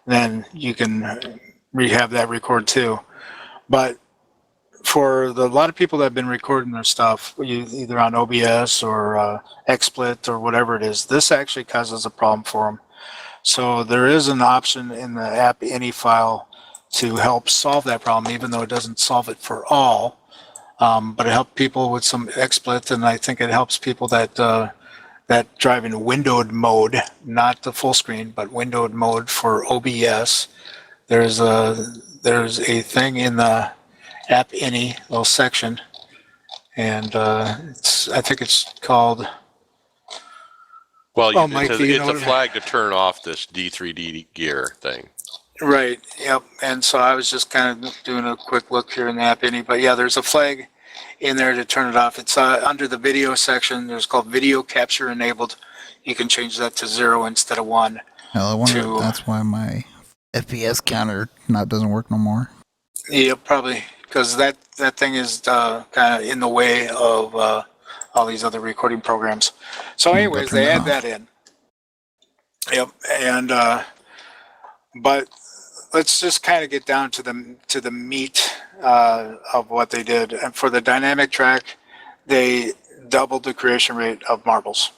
then you can have that record too. But for a lot of people that have been recording their stuff, either on OBS or XSplit or whatever it is, this actually causes a problem for them. So there is an option in the app Any file to help solve that problem, even though it doesn't solve it for all. But it helps people with some XSplit, and I think it helps people that drive in windowed mode, not the full screen, but windowed mode for OBS. There's a thing in the app Any little section, and I think it's called. Well, Mike, it's a flag to turn off this D3D gear thing. Right. Yep. And so I was just kind of doing a quick look here in the app Any, but yeah, there's a flag in there to turn it off. It's under the video section. There's called video capture enabled. You can change that to 0 instead of 1. Hell, I wonder if that's why my FPS counter doesn't work no more. Yeah, probably because that thing is kind of in the way of all these other recording programs. So anyways, they add that in. Yep. And but let's just kind of get down to the meat of what they did. And for the dynamic track, they doubled the creation rate of marbles.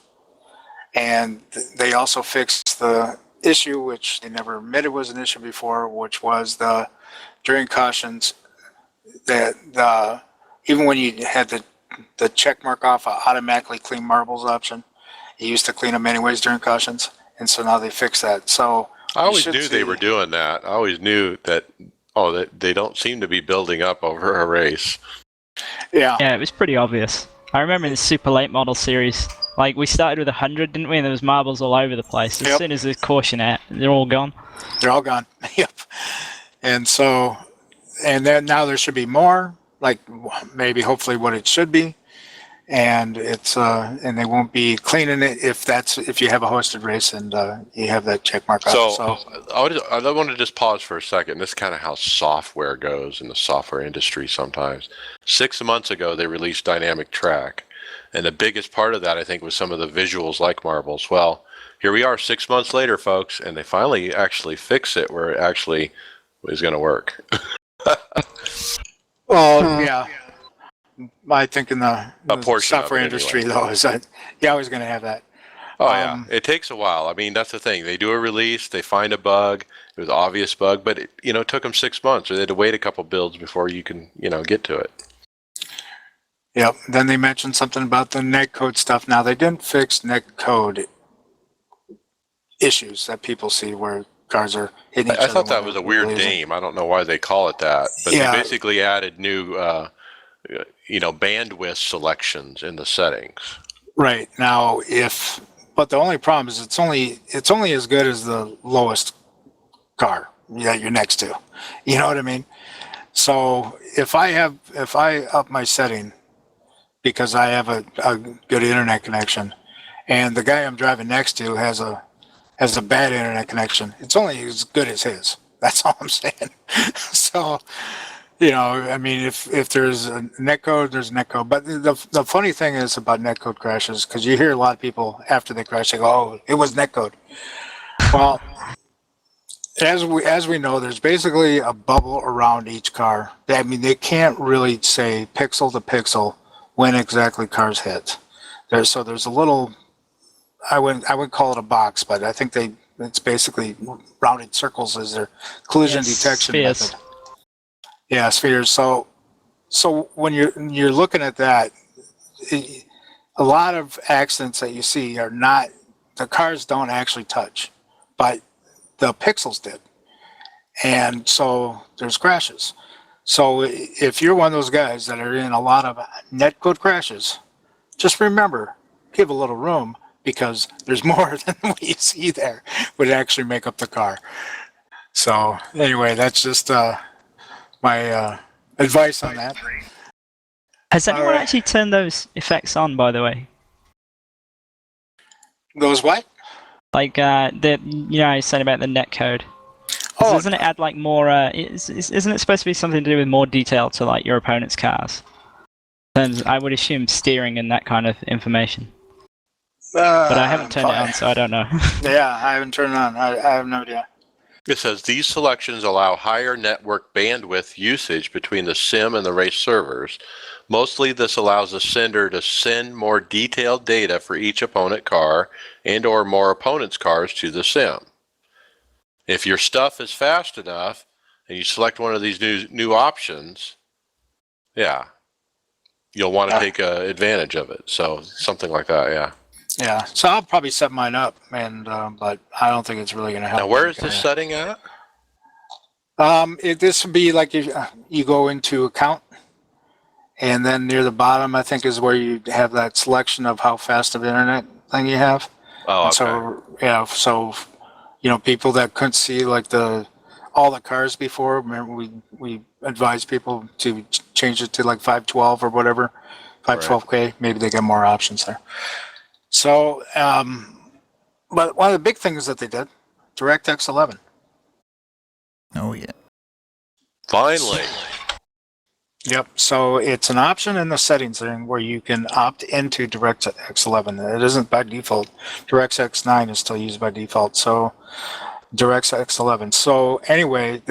And they also fixed the issue, which they never admitted was an issue before, which was during cautions, that even when you had the check mark off automatically clean marbles option, you used to clean them anyways during cautions. And so now they fixed that. So I always knew they were doing that. I always knew that they don't seem to be building up over a race. Yeah. Yeah, it was pretty obvious. I remember in the super late model series, like we started with 100, didn't we? And there was marbles all over the place. As soon as the caution out, they're all gone. They're all gone. Yep. And so, and then now there should be more, like maybe hopefully what it should be. And it's and they won't be cleaning it if you have a hosted race and you have that check mark off. So I want to just pause for a second. This is kind of how software goes in the software industry sometimes. 6 months ago, they released Dynamic Track. And the biggest part of that, I think, was some of the visuals like marbles. Well, here we are 6 months later, folks, and they finally actually fix it where it actually is going to work. Well, yeah. I think in the portion of software it, industry, anyway. though, is that you're always going to have that. Oh, yeah. It takes a while. I mean, that's the thing. They do a release, they find a bug. It was an obvious bug, but it, it took them 6 months, or they had to wait a couple builds before you can, get to it. Yep. Then they mentioned something about the netcode stuff. Now, they didn't fix netcode issues that people see where cars are hitting each other. I thought that was a weird name. I don't know why they call it that, but Yeah. they basically added new, bandwidth selections in the settings. Right. Now, but the only problem is it's only as good as the lowest car that you're next to. You know what I mean? So if I up my setting because I have a good internet connection, and the guy I'm driving next to has a bad internet connection, it's only as good as his. That's all I'm saying. So, I mean, if there's a netcode, there's a netcode. But the funny thing is about netcode crashes, because you hear a lot of people after they crash, they go, "Oh, it was netcode." Well, as we know, there's basically a bubble around each car. I mean, they can't really say pixel to pixel when exactly cars hit. There's a little, I wouldn't call it a box, but I think it's basically rounded circles as their collision detection spheres. method. Yeah, spheres. So when you're looking at that, a lot of accidents that you see are not, the cars don't actually touch, but the pixels did. And so there's crashes. So if you're one of those guys that are in a lot of netcode crashes, just remember, give a little room, because there's more than what you see there would actually make up the car. So anyway, that's just my advice on that. Has anyone Alright. actually turned those effects on, by the way? Those what? Like, I said about the netcode. Oh, Doesn't it add like more? Isn't it supposed to be something to do with more detail to like your opponent's cars? And I would assume steering and that kind of information. But I haven't turned it on, so I don't know. Yeah, I haven't turned it on. I have no idea. It says these selections allow higher network bandwidth usage between the sim and the race servers. Mostly this allows the sender to send more detailed data for each opponent car and or more opponents' cars to the sim. If your stuff is fast enough and you select one of these new options, yeah, you'll want to take advantage of it. So something like that, yeah. Yeah, so I'll probably set mine up, and but I don't think it's really going to help. Now, where is this setting at? This would be like if you go into account, and then near the bottom, I think, is where you have that selection of how fast of internet thing you have. Oh, okay. So yeah, so people that couldn't see like all the cars before, remember we advised people to change it to like 512 or whatever, 512K. Maybe they get more options there. So, but one of the big things that they did, DirectX 11. Oh yeah. Finally. Yep. So it's an option in the settings thing where you can opt into DirectX 11. It isn't by default. DirectX 9 is still used by default. So DirectX 11. So anyway,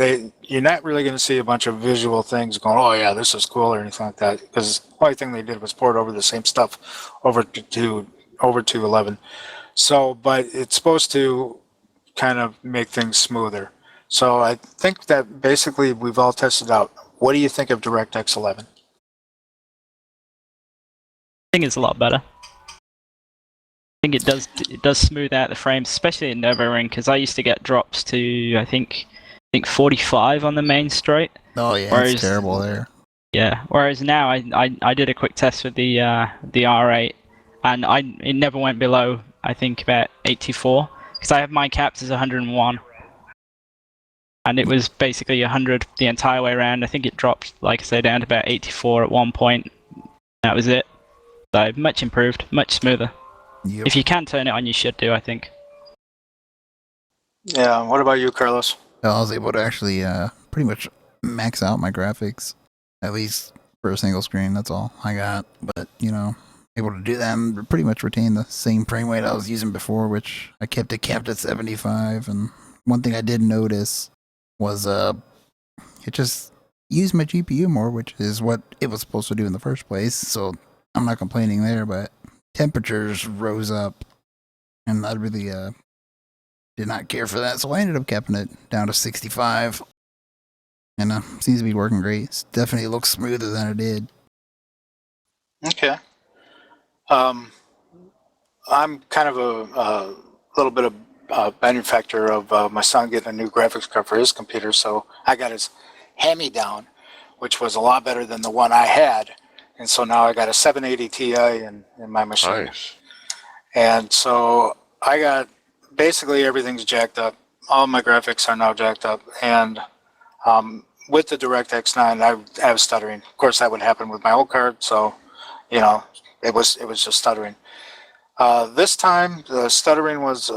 you're not really going to see a bunch of visual things going, "Oh yeah, this is cool," or anything like that, because the only thing they did was port over the same stuff over to 11. So, but it's supposed to kind of make things smoother. So I think that basically we've all tested out. What do you think of DirectX 11? I think it's a lot better. I think it does smooth out the frames, especially in Nürburgring, because I used to get drops to I think 45 on the main straight. Oh yeah, Whereas, it's terrible there. Yeah. Whereas now I did a quick test with the R8, and it never went below I think about 84, because I have mine capped as 101. And it was basically 100 the entire way around. I think it dropped, like I say, down to about 84 at one point. That was it. So much improved, much smoother. Yep. If you can turn it on, you should do, I think. Yeah. What about you, Carlos? I was able to actually pretty much max out my graphics, at least for a single screen. That's all I got. But able to do that and pretty much retain the same frame rate I was using before, which I kept it capped at 75. And one thing I did notice was it just used my GPU more, which is what it was supposed to do in the first place. So I'm not complaining there, but temperatures rose up, and I really did not care for that. So I ended up capping it down to 65, and seems to be working great. It definitely looks smoother than it did. Okay. I'm kind of a little bit of benefactor of my son getting a new graphics card for his computer, so I got his hand-me-down, which was a lot better than the one I had, and so now I got a 780 Ti in my machine. Nice. And so I got basically everything's jacked up. All my graphics are now jacked up, and with the DirectX 9, I was stuttering. Of course, that would happen with my old card, so you know it was just stuttering. This time, the stuttering was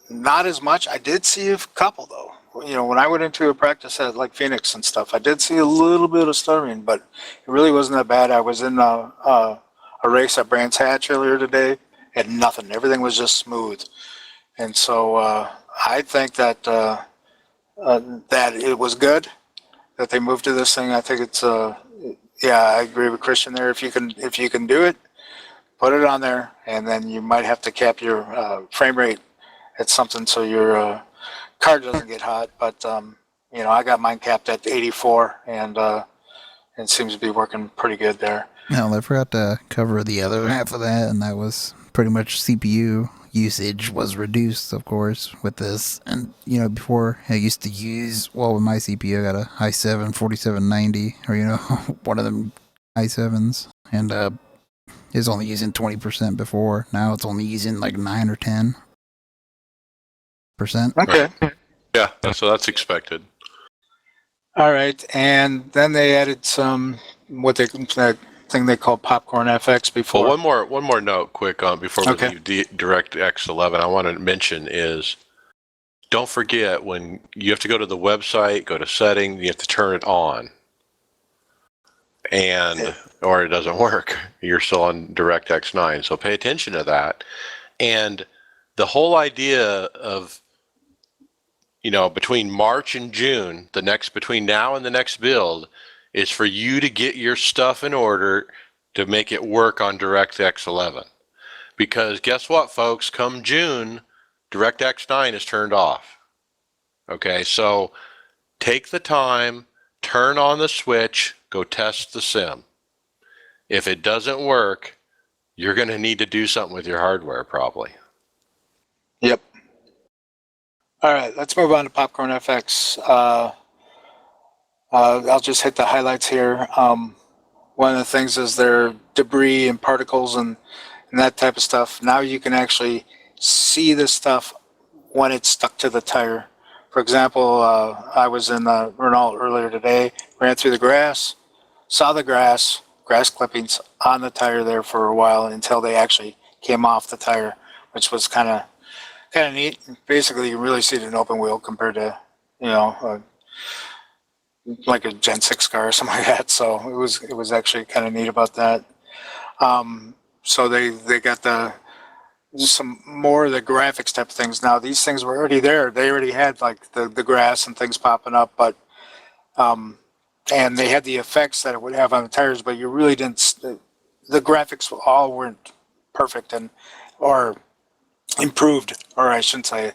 not as much. I did see a couple, though. You know, when I went into a practice at like Phoenix and stuff, I did see a little bit of stuttering, but it really wasn't that bad. I was in a race at Brands Hatch earlier today, and nothing. Everything was just smooth. And so I think that that it was good that they moved to this thing. I think it's yeah, I agree with Christian there. If you can do it, put it on there, and then you might have to cap your frame rate at something so your card doesn't get hot. But you know, I got mine capped at 84, and it seems to be working pretty good there. No, I forgot to cover the other half of that, and that was pretty much CPU usage was reduced, of course, with this. And, you know, before I used to use, well, with my CPU, I got a i7 4790, or, you know, one of them i7s, and it was only using 20% before. Now it's only using like 9 or 10%. Okay. Yeah, so that's expected. All right, and then they added some that thing they call Popcorn FX before. Well, one more note, quick, before we Okay. leave DirectX 11. I want to mention is, don't forget when you have to go to the website, go to setting, you have to turn it on, and or it doesn't work. You're still on DirectX 9, so pay attention to that. And the whole idea of, you know, between March and June, between now and the next build, is for you to get your stuff in order to make it work on DirectX 11. Because guess what, folks? Come June, DirectX 9 is turned off. Okay, so take the time, turn on the switch, go test the sim. If it doesn't work, you're going to need to do something with your hardware, probably. Yep. All right, let's move on to Popcorn FX. I'll just hit the highlights here. One of the things is there debris and particles and that type of stuff. Now you can actually see this stuff when it's stuck to the tire. For example, I was in the Renault earlier today, ran through the grass, saw the grass clippings on the tire there for a while until they actually came off the tire, which was kind of neat. Basically, you really see it in open wheel compared to, you know, like a Gen 6 car or something like that. So it was actually kind of neat about that. So they got some more of the graphics type of things. Now these things were already there. They already had like the grass and things popping up, but and they had the effects that it would have on the tires, but you really didn't. The graphics all weren't perfect or improved, or I shouldn't say.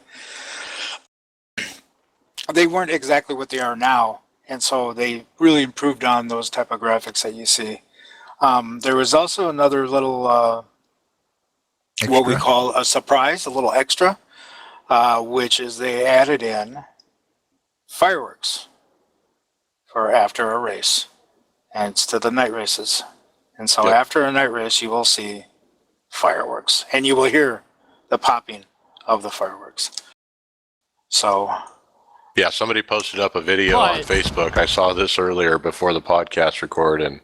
They weren't exactly what they are now. And so they really improved on those type of graphics that you see. There was also another little, what we call a surprise, a little extra, which is they added in fireworks for after a race. And it's to the night races. And so after a night race, you will see fireworks. And you will hear the popping of the fireworks. So... yeah, somebody posted up a video on Facebook. I saw this earlier before the podcast record, and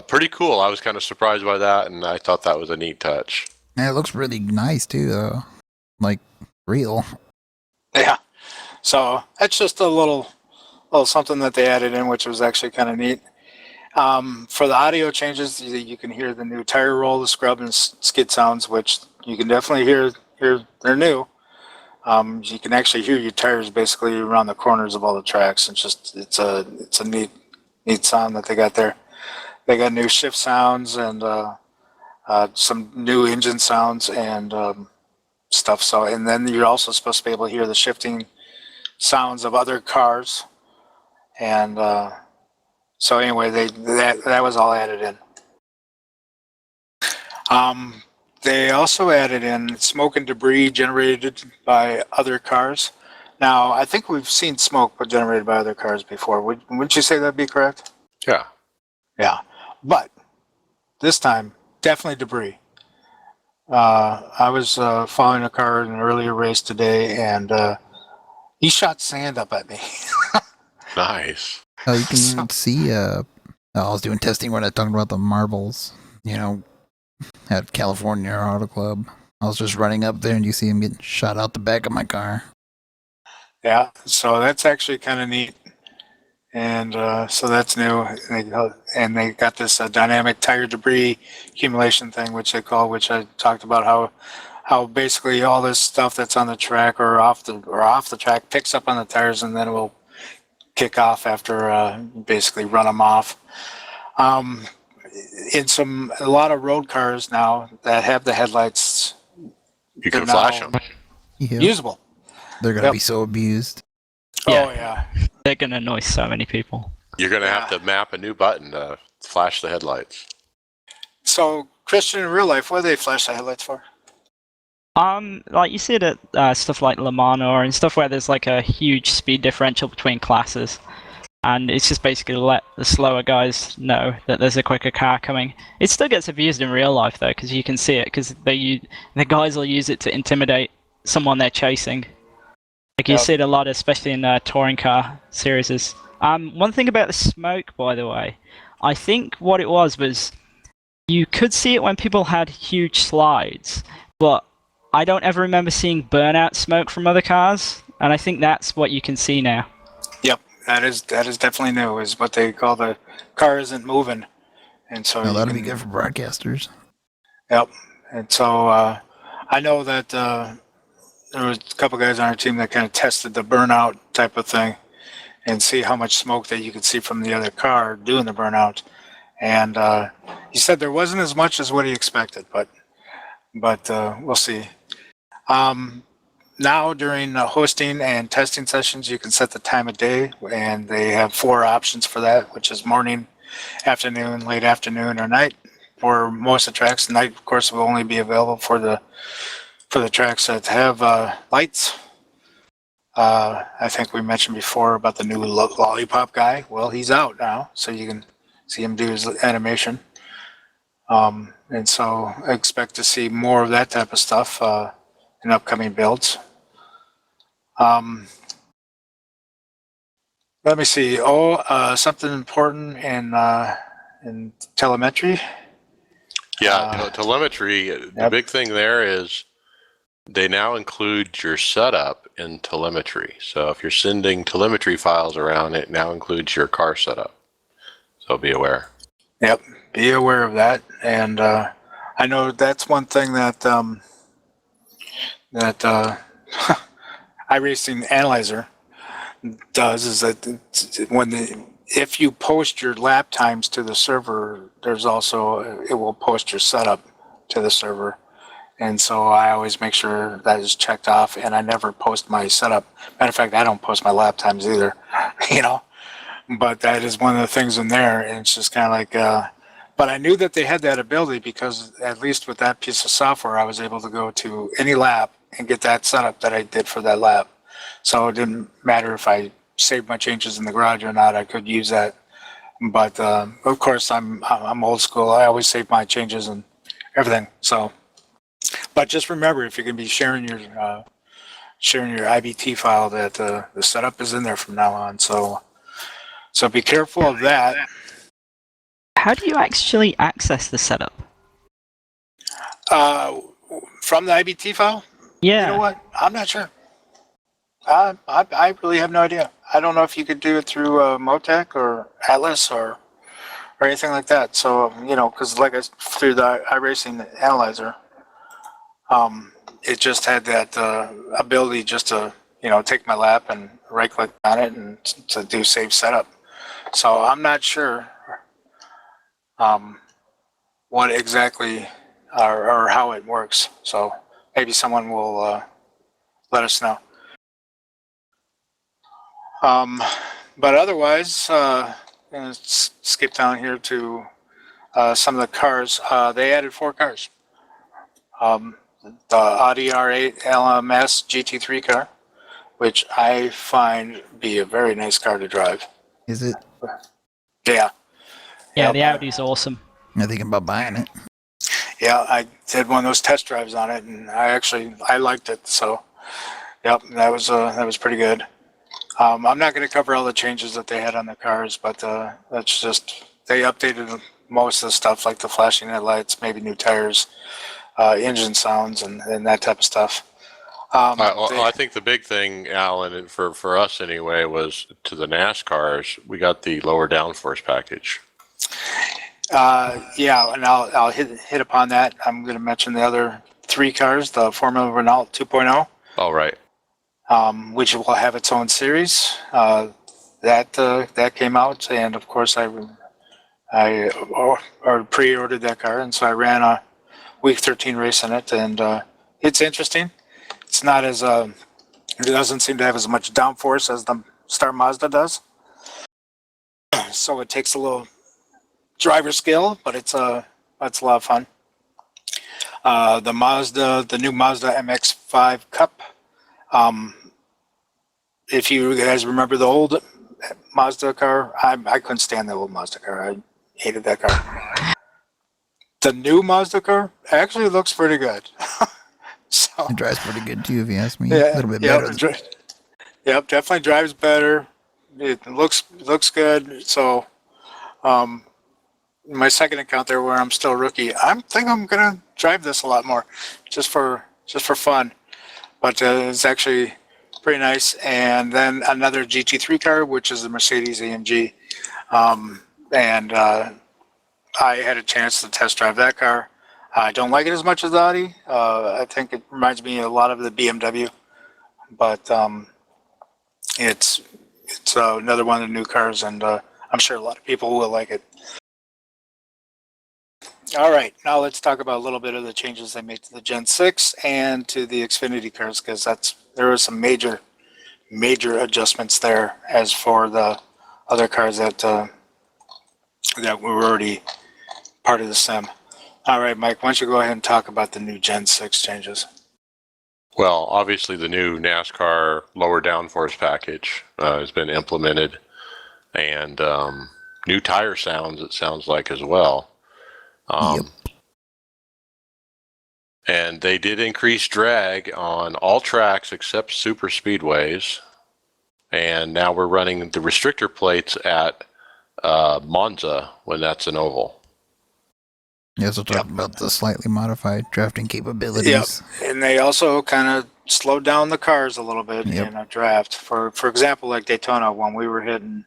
pretty cool. I was kind of surprised by that, and I thought that was a neat touch. And it looks really nice too, though. Like real. Yeah. So that's just a little something that they added in, which was actually kind of neat. For the audio changes, you can hear the new tire roll, the scrub, and skid sounds, which you can definitely hear. They're new. You can actually hear your tires basically around the corners of all the tracks. It's a neat sound that they got there. They got new shift sounds and some new engine sounds and stuff. So, and then you're also supposed to be able to hear the shifting sounds of other cars. And so anyway, that was all added in. They also added in smoke and debris generated by other cars. Now, I think we've seen smoke generated by other cars before. Wouldn't you say that'd be correct? Yeah. Yeah. But this time, definitely debris. I was following a car in an earlier race today, and he shot sand up at me. Nice. Oh, you can see. I was doing testing when I was talking about the marbles. At California Auto Club. I was just running up there, and you see him getting shot out the back of my car. Yeah, so that's actually kind of neat, and so that's new. And they got this dynamic tire debris accumulation thing, which I talked about how basically all this stuff that's on the track or off the track picks up on the tires, and then it will kick off after basically run them off. A lot of road cars now that have the headlights, You can flash them. Yeah. usable. They're going to be so abused. Yeah. Oh yeah, They're gonna annoy so many people. You're going to have to map a new button to flash the headlights. So Christian, in real life, what do they flash the headlights for? Like you see it at stuff like Le Mans or in stuff where there's like a huge speed differential between classes, and it's just basically to let the slower guys know that there's a quicker car coming. It still gets abused in real life though, because you can see it, because the guys will use it to intimidate someone they're chasing. Like you see it a lot, especially in touring car series. One thing about the smoke, by the way, I think what it was you could see it when people had huge slides, but I don't ever remember seeing burnout smoke from other cars, and I think that's what you can see now. Yep, that is definitely new. Is what they call the car isn't moving, and so That'll be good for broadcasters. Yep, and so I know that there was a couple guys on our team that kind of tested the burnout type of thing, and see how much smoke that you could see from the other car doing the burnout, and he said there wasn't as much as what he expected, but we'll see. Now during hosting and testing sessions, you can set the time of day, and they have 4 options for that, which is morning, afternoon, late afternoon, or night. For most of the tracks, night, of course, will only be available for the tracks that have lights. I think we mentioned before about the new lollipop guy. Well, he's out now, so you can see him do his animation. And so I expect to see more of that type of stuff in upcoming builds. Let me see. Something important in telemetry. Yeah, telemetry. The big thing there is they now include your setup in telemetry. So if you're sending telemetry files around, it now includes your car setup. So be aware. Yep, be aware of that. And I know that's one thing that iRacing Analyzer does, is that if you post your lap times to the server, there's also, it will post your setup to the server. And so I always make sure that is checked off, and I never post my setup. Matter of fact, I don't post my lap times either, but that is one of the things in there. And it's just kind of like, but I knew that they had that ability, because at least with that piece of software, I was able to go to any lap and get that setup that I did for that lap. So it didn't matter if I saved my changes in the garage or not, I could use that. But of course, I'm old school. I always save my changes and everything. So, but just remember, if you're going to be sharing your IBT file, that the setup is in there from now on. So be careful of that. How do you actually access the setup? From the IBT file? Yeah. You know what? I'm not sure. I really have no idea. I don't know if you could do it through Motec or Atlas or or anything like that. So because like through the iRacing analyzer, it just had that ability just to take my lap and right click on it and to do save setup. So I'm not sure what exactly or how it works. So maybe someone will let us know. But otherwise, gonna skip down here to some of the cars. They added 4 cars. The Audi R8 LMS GT3 car, which I find be a very nice car to drive. Is it? Yeah. Yeah, Yep. the Audi's awesome. I'm thinking about buying it. Yeah, I did one of those test drives on it, and I liked it. So, yep, that was pretty good. I'm not going to cover all the changes that they had on the cars, but that's just they updated most of the stuff like the flashing headlights, maybe new tires, engine sounds, and that type of stuff. I think the big thing, Alan, for us anyway, was to the NASCARs, we got the lower downforce package. Yeah, and I'll hit upon that. I'm going to mention the other 3 cars, the Formula Renault 2.0. All right. Which will have its own series. That came out, and of course I pre-ordered that car, and so I ran a week 13 race in it, and it's interesting. It's not as it doesn't seem to have as much downforce as the Star Mazda does, so it takes a little driver skill, but it's a lot of fun. The new Mazda MX-5 Cup. If you guys remember the old Mazda car, I couldn't stand the old Mazda car. I hated that car. The new Mazda car actually looks pretty good. So It drives pretty good too, if you ask me. yeah, A little bit yep, better. Yep, definitely drives better. It looks good. So, my second account there, where I'm still a rookie, I'm gonna drive this a lot more, just for fun. But it's actually pretty nice. And then another GT3 car, which is the Mercedes AMG, and I had a chance to test drive that car. I don't like it as much as the Audi. I think it reminds me a lot of the BMW, but it's another one of the new cars, and I'm sure a lot of people will like it. All right, now let's talk about a little bit of the changes they made to the Gen 6 and to the Xfinity cars, because there were some major adjustments there as for the other cars that were already part of the sim. All right, Mike, why don't you go ahead and talk about the new Gen 6 changes? Well, obviously the new NASCAR lower downforce package has been implemented, and new tire sounds, it sounds like, as well. Yep. And they did increase drag on all tracks except super speedways. And now we're running the restrictor plates at Monza when that's an oval. Yeah, so talk about the slightly modified drafting capabilities. Yep, and they also kind of slowed down the cars a little bit in a draft. For example, like Daytona, when we were hitting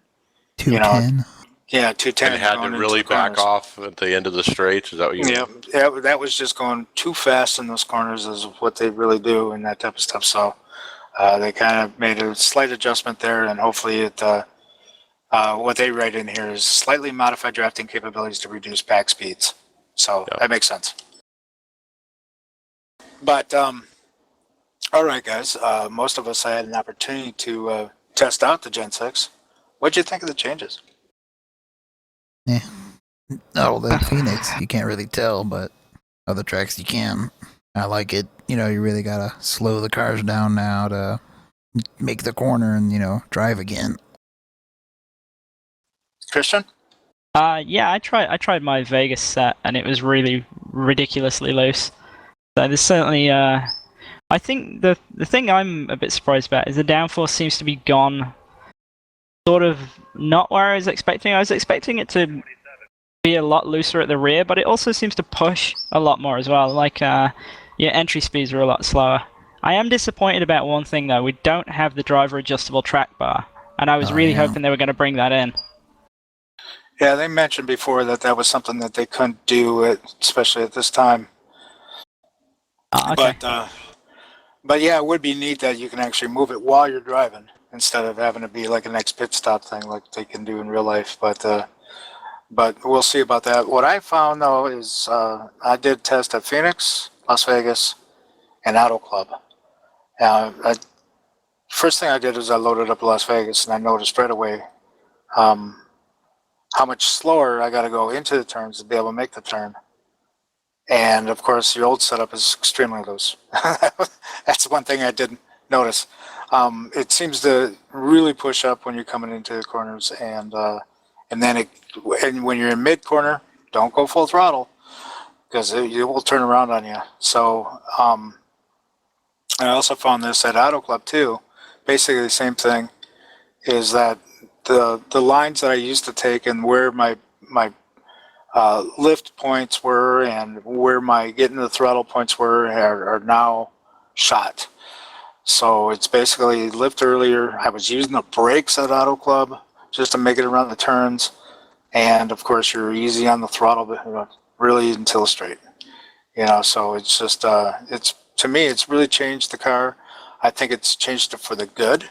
210. 210. And had to really back off at the end of the straights. Is that what you mean? Yeah, that was just going too fast in those corners, is what they really do, and that type of stuff. So they kind of made a slight adjustment there, and hopefully it. What they write in here is slightly modified drafting capabilities to reduce back speeds. So that makes sense. But all right, guys. Most of us had an opportunity to test out the Gen 6. What'd you think of the changes? Yeah. Oh, the Phoenix, you can't really tell, but other tracks you can. I like it. You really gotta slow the cars down now to make the corner and, drive again. Christian? Yeah, I tried my Vegas set, and it was really ridiculously loose. So there's certainly, I think the thing I'm a bit surprised about is the downforce seems to be gone, sort of not where I was expecting. I was expecting it to be a lot looser at the rear, but it also seems to push a lot more as well. Like, your entry speeds are a lot slower. I am disappointed about one thing though. We don't have the driver adjustable track bar, and I was really hoping they were going to bring that in. Yeah, they mentioned before that that was something that they couldn't do, especially at this time. Okay. But yeah, it would be neat that you can actually move it while you're driving instead of having to be like a next pit stop thing like they can do in real life. But we'll see about that. What I found though is I did test at Phoenix, Las Vegas, and Auto Club. First thing I did is I loaded up Las Vegas, and I noticed right away um, how much slower I got to go into the turns to be able to make the turn. And of course, your old setup is extremely loose. That's one thing I didn't notice. It seems to really push up when you're coming into the corners, and then when you're in mid corner, don't go full throttle because it will turn around on you. So I also found this at Auto Club too. Basically, the same thing is that the lines that I used to take and where my lift points were and where my getting the throttle points were are now shot. So it's basically lift earlier. I was using the brakes at Auto Club just to make it around the turns, and of course you're easy on the throttle, really until straight. So it's just it's to me it's really changed the car. I think it's changed it for the good,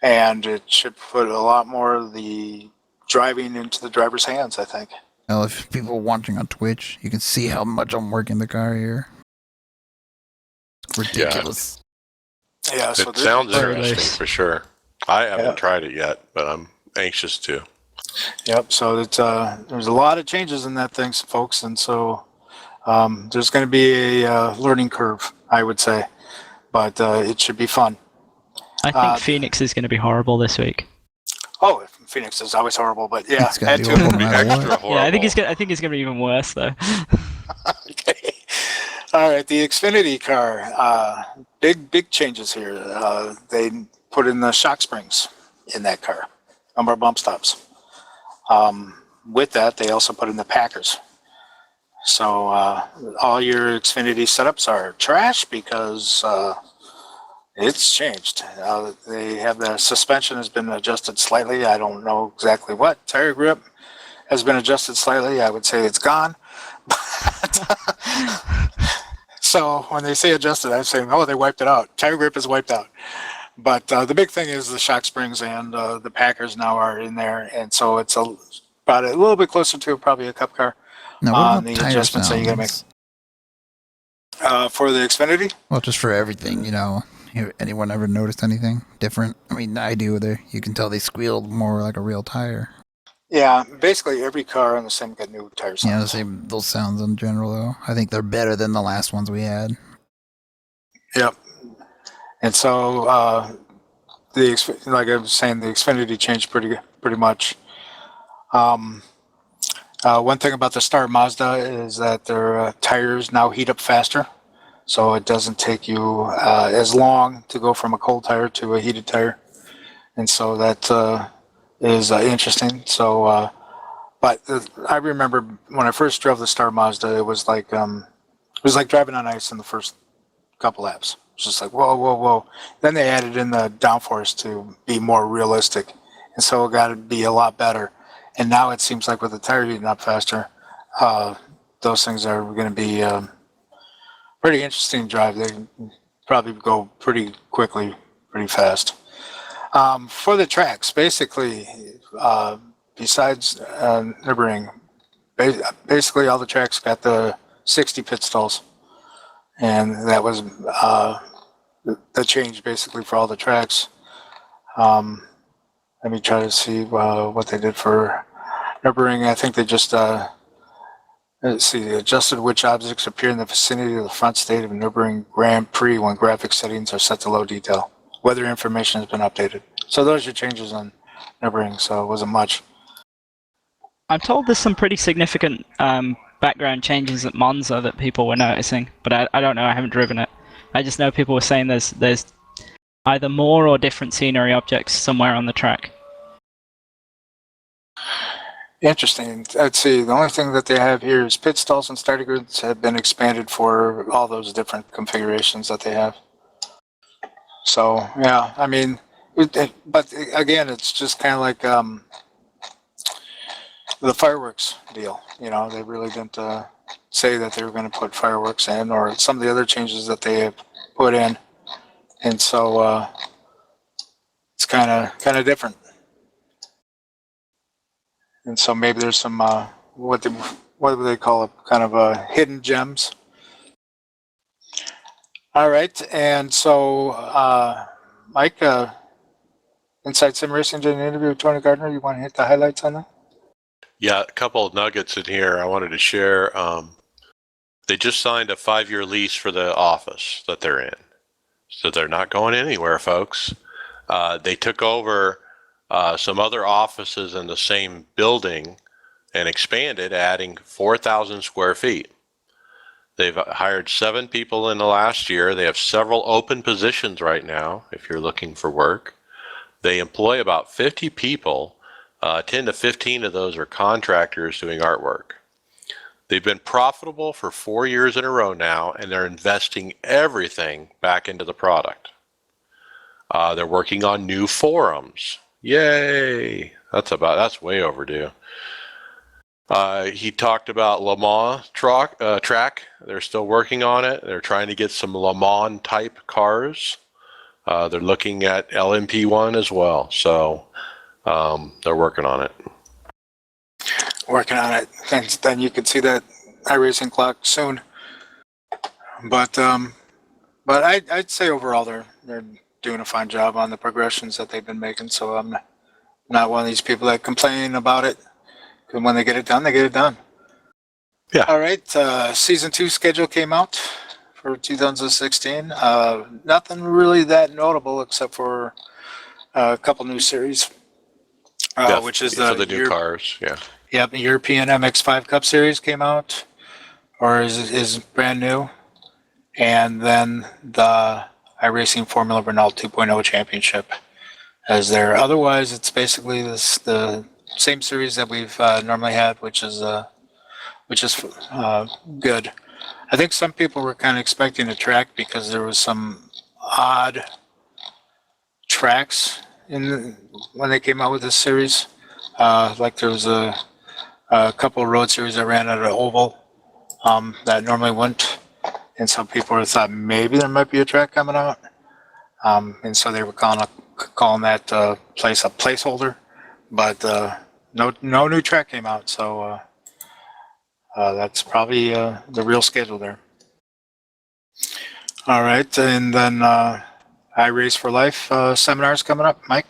and it should put a lot more of the driving into the driver's hands, I think. Well, if people watching on Twitch, you can see how much I'm working the car here. It's ridiculous. Yeah, so It sounds Very interesting loose. for sure. I haven't Yeah. tried it yet, but I'm anxious to. Yep. So it's there's a lot of changes in that thing, folks, and so there's going to be a learning curve, I would say, but it should be fun. I think Phoenix is going to be horrible this week. Oh, Phoenix is always horrible, but yeah, It's gonna that be too. horrible no Be matter extra what. horrible. Yeah, I think it's going to be even worse though. Okay. All right, the Xfinity car. Big changes here. They put in the shock springs in that car, number bump stops. With that, they also put in the Packers. So all your Xfinity setups are trash because it's changed. They have the suspension has been adjusted slightly. I don't know exactly what. Tire grip has been adjusted slightly. I would say it's gone. So when they say adjusted, I'm saying, oh, they wiped it out. Tire grip is wiped out. But the big thing is the shock springs and the Packers now are in there, and so it's about a little bit closer to probably a Cup car. Now, what On about the tire adjustments that you gotta sounds? For the Xfinity, Well, just for everything, Anyone ever noticed anything different? I mean, I do. You can tell they squealed more like a real tire. yeah, basically every car on the same got new tire Yeah, the sounds. same those sounds in general, though. I think they're better than the last ones we had. Yep. And so like I was saying, the Xfinity changed pretty much. One thing about the Star Mazda is that their tires now heat up faster, so it doesn't take you as long to go from a cold tire to a heated tire, and so that is interesting. So, but I remember when I first drove the Star Mazda, it was like driving on ice in the first couple laps. It's just like whoa, whoa, whoa. Then they added in the downforce to be more realistic, and so it got to be a lot better. And now it seems like with the tire heating up faster, those things are going to be pretty interesting to drive. They probably go pretty quickly, pretty fast. For the tracks, basically, besides Nürburgring, basically all the tracks got the 60 pit stalls. And that was the change basically for all the tracks. Let me try to see what they did for Nürburgring. I think they just adjusted which objects appear in the vicinity of the front state of Nürburgring Grand Prix when graphic settings are set to low detail. Weather information has been updated. So those are changes on Nürburgring, so it wasn't much. I'm told there's some pretty significant background changes at Monza that people were noticing, but I don't know. I haven't driven it. I just know people were saying there's either more or different scenery objects somewhere on the track. Interesting. Let's see. The only thing that they have here is pit stalls and starting grids have been expanded for all those different configurations that they have. So yeah, I mean, but again, it's just kind of like the fireworks deal. You know, they really didn't say that they were going to put fireworks in, or some of the other changes that they have put in, and so it's kind of different. And so maybe there's some what do they call it? Kind of hidden gems. All right, and so Mike, Inside Sim Racing did an interview with Tony Gardner. You want to hit the highlights on that? Yeah, a couple of nuggets in here I wanted to share. They just signed a 5-year lease for the office that they're in. So they're not going anywhere, folks. They took over some other offices in the same building and expanded, adding 4,000 square feet. They've hired 7 people in the last year. They have several open positions right now if you're looking for work. They employ about 50 people. 10 to 15 of those are contractors doing artwork. They've been profitable for 4 years in a row now, and they're investing everything back into the product. They're working on new forums. Yay! That's way overdue. He talked about Le Mans track. They're still working on it. They're trying to get some Le Mans type cars. They're looking at LMP1 as well. So they're working on it. Working on it, and then you can see that iRacing clock soon. But I'd say overall they're doing a fine job on the progressions that they've been making. So I'm not one of these people that complain about it. Because when they get it done, they get it done. Yeah. All right. Season 2 schedule came out for 2016. Nothing really that notable except for a couple new series, which is for the new cars. Yeah. Yep, the European MX5 Cup Series came out, or is brand new, and then the iRacing Formula Renault 2.0 Championship is there. Otherwise, it's basically the same series that we've normally had, which is good. I think some people were kind of expecting a track because there was some odd tracks when they came out with this series. Like there was a couple of road series that ran at an oval that normally wouldn't, and some people thought maybe there might be a track coming out, and so they were calling that place a placeholder, but no new track came out, so that's probably the real schedule there. All right, and then iRace for Life seminars coming up, Mike.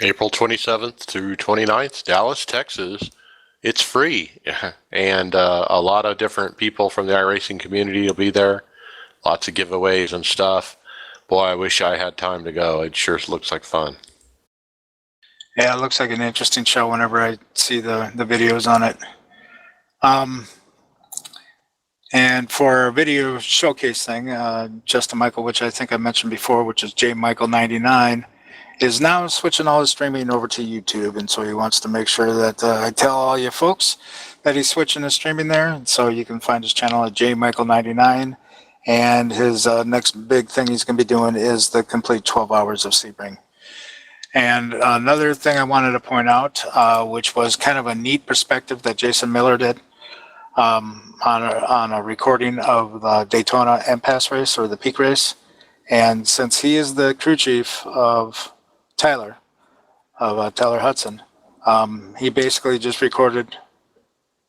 April 27th through 29th, Dallas, Texas. It's free, and a lot of different people from the iRacing community will be there. Lots of giveaways and stuff. Boy, I wish I had time to go. It sure looks like fun. Yeah, it looks like an interesting show whenever I see the videos on it. And for our video showcase thing, Justin Michael, which I think I mentioned before, which is jmichael99, is now switching all his streaming over to YouTube, and so he wants to make sure that I tell all you folks that he's switching his streaming there, and so you can find his channel at jmichael99, and his next big thing he's going to be doing is the complete 12 hours of Sebring. And another thing I wanted to point out, which was kind of a neat perspective that Jason Miller did on a recording of the Daytona M-Pass race, or the Peak race, and since he is the crew chief of Tyler Hudson, he basically just recorded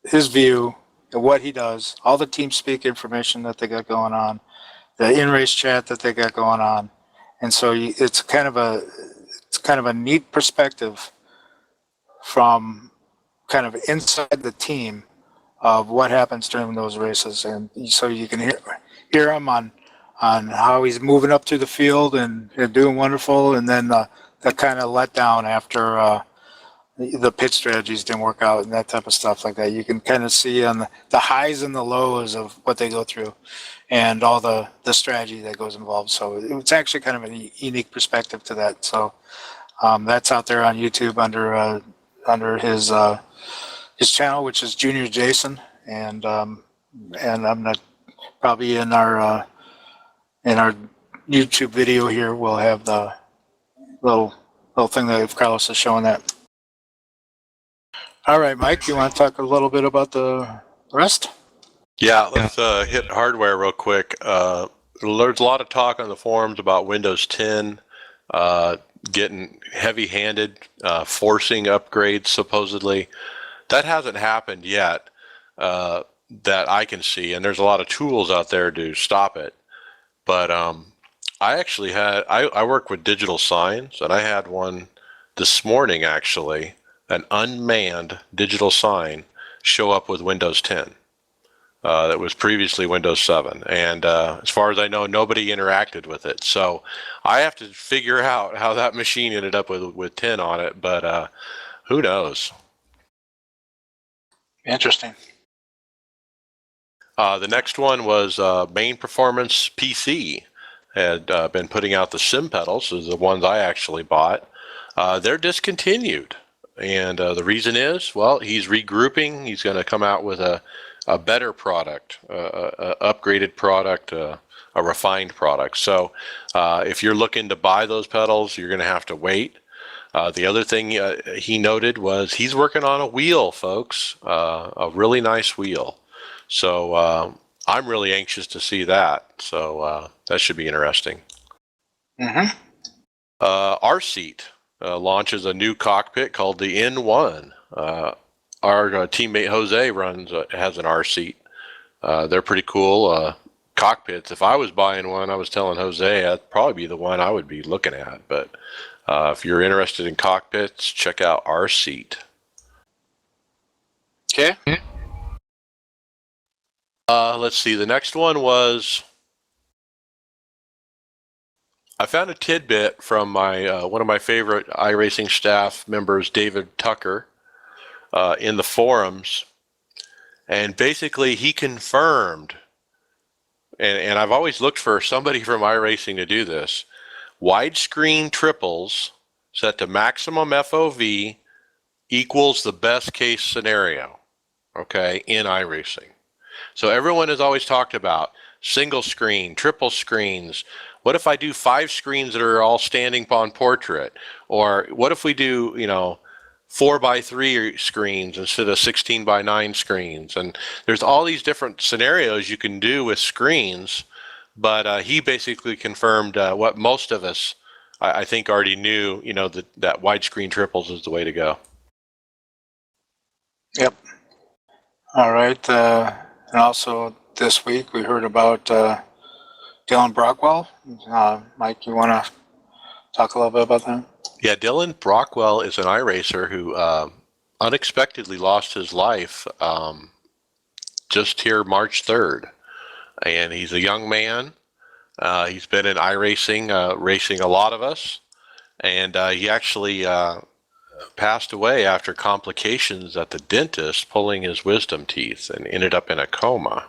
his view of what he does, all the team speak information that they got going on, the in-race chat that they got going on, and so it's kind of a neat perspective from kind of inside the team of what happens during those races, and so you can hear him on how he's moving up through the field and doing wonderful, and then the kind of letdown after the pit strategies didn't work out and that type of stuff like that. You can kind of see on the highs and the lows of what they go through and all the strategy that goes involved. So it's actually kind of a unique perspective to that. So that's out there on YouTube under his channel, which is Junior Jason, and I'm not probably in our YouTube video here. We'll have the little thing that Carlos is showing that. All right, Mike, you want to talk a little bit about the rest? Yeah, let's hit hardware real quick. There's a lot of talk on the forums about Windows 10 getting heavy-handed, forcing upgrades supposedly. That hasn't happened yet that I can see, and there's a lot of tools out there to stop it. But I actually I work with digital signs, and I had one this morning actually, an unmanned digital sign show up with Windows 10. That was previously Windows 7. And as far as I know, nobody interacted with it. So I have to figure out how that machine ended up with 10 on it, but who knows? Interesting. The next one was Main Performance PC. Had been putting out the sim pedals, so the ones I actually bought. They're discontinued. And the reason is, well, he's regrouping. He's going to come out with a better product, a upgraded product, a refined product. So if you're looking to buy those pedals, you're going to have to wait. The other thing he noted was he's working on a wheel, folks, a really nice wheel. So I'm really anxious to see that. So that should be interesting. Mm-hmm. Our seat launches a new cockpit called the N1. Our teammate Jose has an R seat. They're pretty cool cockpits. If I was buying one, I was telling Jose that'd probably be the one I would be looking at. But if you're interested in cockpits, check out our seat. Okay. Let's see. The next one was I found a tidbit from my one of my favorite iRacing staff members, David Tucker, in the forums, and basically he confirmed, and I've always looked for somebody from iRacing to do this, widescreen triples set to maximum FOV equals the best case scenario, okay, in iRacing. So everyone has always talked about single screen, triple screens. What if I do 5 screens that are all standing on portrait? Or what if we do, 4x3 screens instead of 16x9 screens? And there's all these different scenarios you can do with screens, but he basically confirmed what most of us, I think, already knew, that widescreen triples is the way to go. Yep. All right. And also this week we heard about Dylan Brockwell. Mike, you want to talk a little bit about that? Yeah, Dylan Brockwell is an iRacer who unexpectedly lost his life just here March 3rd. And he's a young man. He's been in iRacing, racing a lot of us. And he actually passed away after complications at the dentist pulling his wisdom teeth and ended up in a coma.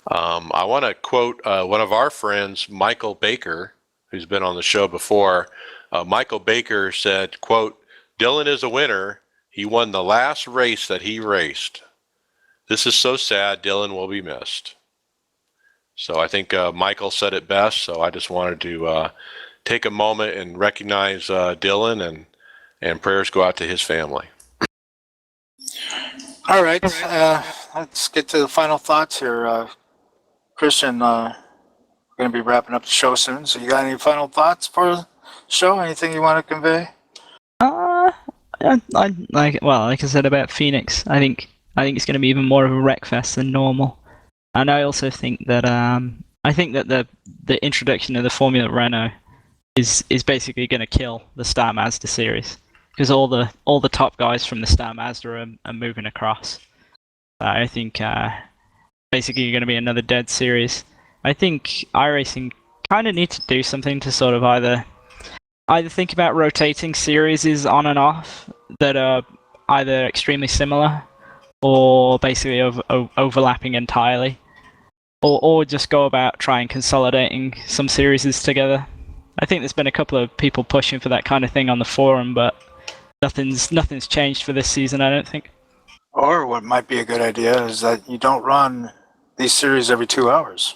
I want to quote one of our friends, Michael Baker, who's been on the show before. Michael Baker said, quote, "Dylan is a winner. He won the last race that he raced. This is so sad. Dylan will be missed." So I think Michael said it best. So I just wanted to take a moment and recognize Dylan, and prayers go out to his family. All right. Let's get to the final thoughts here. Christian, we're going to be wrapping up the show soon. So you got any final thoughts for the show? Anything you want to convey? Like I said about Phoenix, I think it's going to be even more of a wreck fest than normal. And I also think that the introduction of the Formula Renault is basically going to kill the Star Mazda series, because all the top guys from the Star Mazda are moving across. I think basically you're going to be another dead series. I think iRacing kind of needs to do something to sort of either think about rotating series on and off that are either extremely similar or basically overlapping entirely, or just go about trying consolidating some series together. I think there's been a couple of people pushing for that kind of thing on the forum, but nothing's changed for this season, I don't think. Or what might be a good idea is that you don't run these series every 2 hours.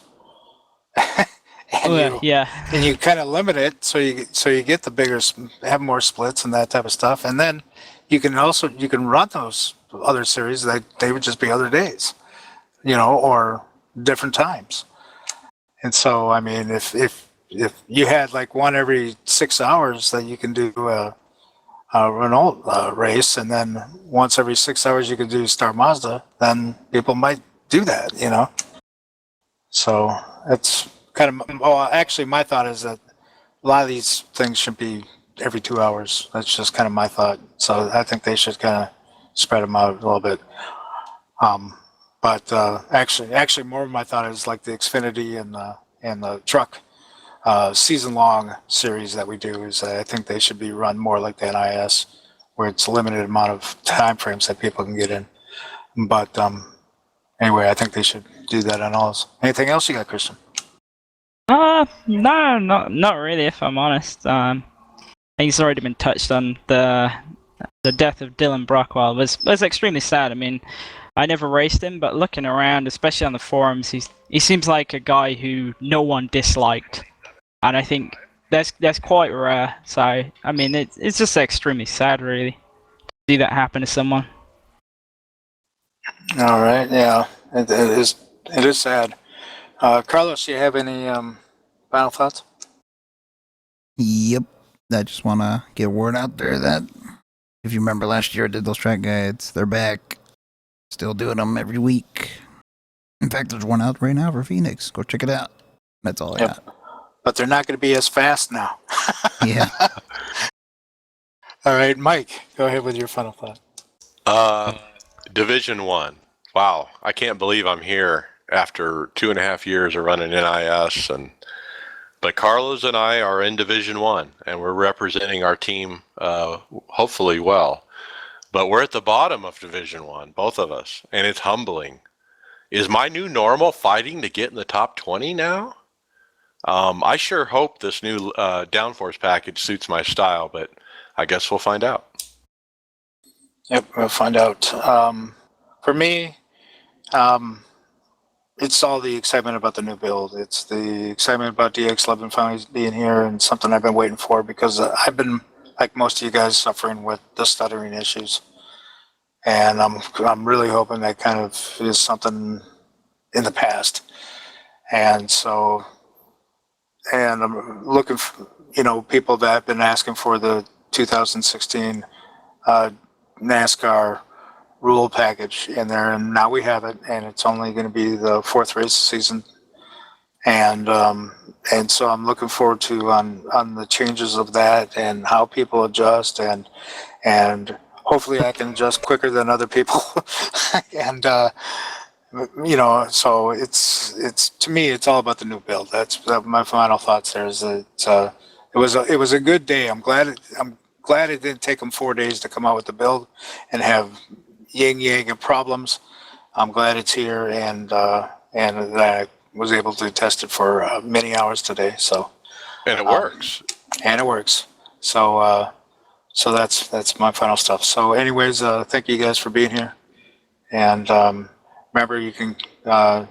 And you kind of limit it so you get the bigger, have more splits and that type of stuff, and then you can run those other series that they would just be other days, or different times. And so, I mean, if you had like one every 6 hours that you can do a Renault race, and then once every 6 hours you could do Star Mazda, then people might do that, So it's kind of, actually my thought is that a lot of these things should be every 2 hours. That's just kind of my thought. So I think they should kind of spread them out a little bit. But actually more of my thought is like the Xfinity and the truck season-long series that we do is I think they should be run more like the NIS, where it's a limited amount of time frames that people can get in. But anyway, I think they should do that on all. Anything else you got, Christian? No, not really. If I'm honest, I think it's already been touched on. The death of Dylan Brockwell was extremely sad. I mean, I never raced him, but looking around, especially on the forums, he seems like a guy who no one disliked, and I think that's quite rare. So I mean, it's just extremely sad, really, to see that happen to someone. All right, yeah, it is sad. Carlos, do you have any final thoughts? Yep. I just want to get word out there that if you remember last year I did those track guides, they're back. Still doing them every week. In fact, there's one out right now for Phoenix. Go check it out. That's all I got. But they're not going to be as fast now. Yeah. All right, Mike, go ahead with your final thought. Division 1. Wow, I can't believe I'm here after 2.5 years of running NIS, but Carlos and I are in Division 1, and we're representing our team hopefully well. But we're at the bottom of Division 1, both of us, and it's humbling. Is my new normal fighting to get in the top 20 now? I sure hope this new downforce package suits my style, but I guess we'll find out. Yep, we'll find out. For me, it's all the excitement about the new build. It's the excitement about DX11 finally being here, and something I've been waiting for, because I've been, like most of you guys, suffering with the stuttering issues. And I'm really hoping that kind of is something in the past. And so, and I'm looking for, people that have been asking for the 2016 NASCAR rule package in there, and now we have it, and it's only going to be the 4th race season. And so I'm looking forward to on the changes of that and how people adjust, and hopefully I can adjust quicker than other people. And so it's to me, it's all about the new build. That's my final thoughts there. Is that it was a good day. I'm glad it didn't take them 4 days to come out with the build and have yang of problems. I'm glad it's here, and that I was able to test it for many hours today. So, and it works. And it works. So that's my final stuff. So, anyways, thank you guys for being here. And remember, you can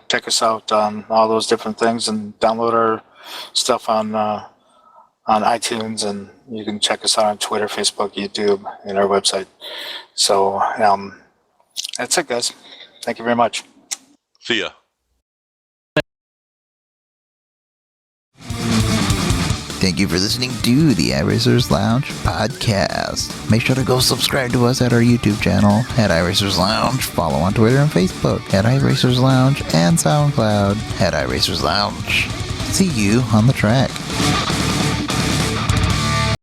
check us out on all those different things and download our stuff on iTunes, and you can check us out on Twitter, Facebook, YouTube, and our website. So that's it, guys. Thank you very much. See ya. Thank you for listening to the iRacers Lounge podcast. Make sure to go subscribe to us at our YouTube channel at iRacers Lounge. Follow on Twitter and Facebook at iRacers Lounge, and SoundCloud at iRacers Lounge. See you on the track.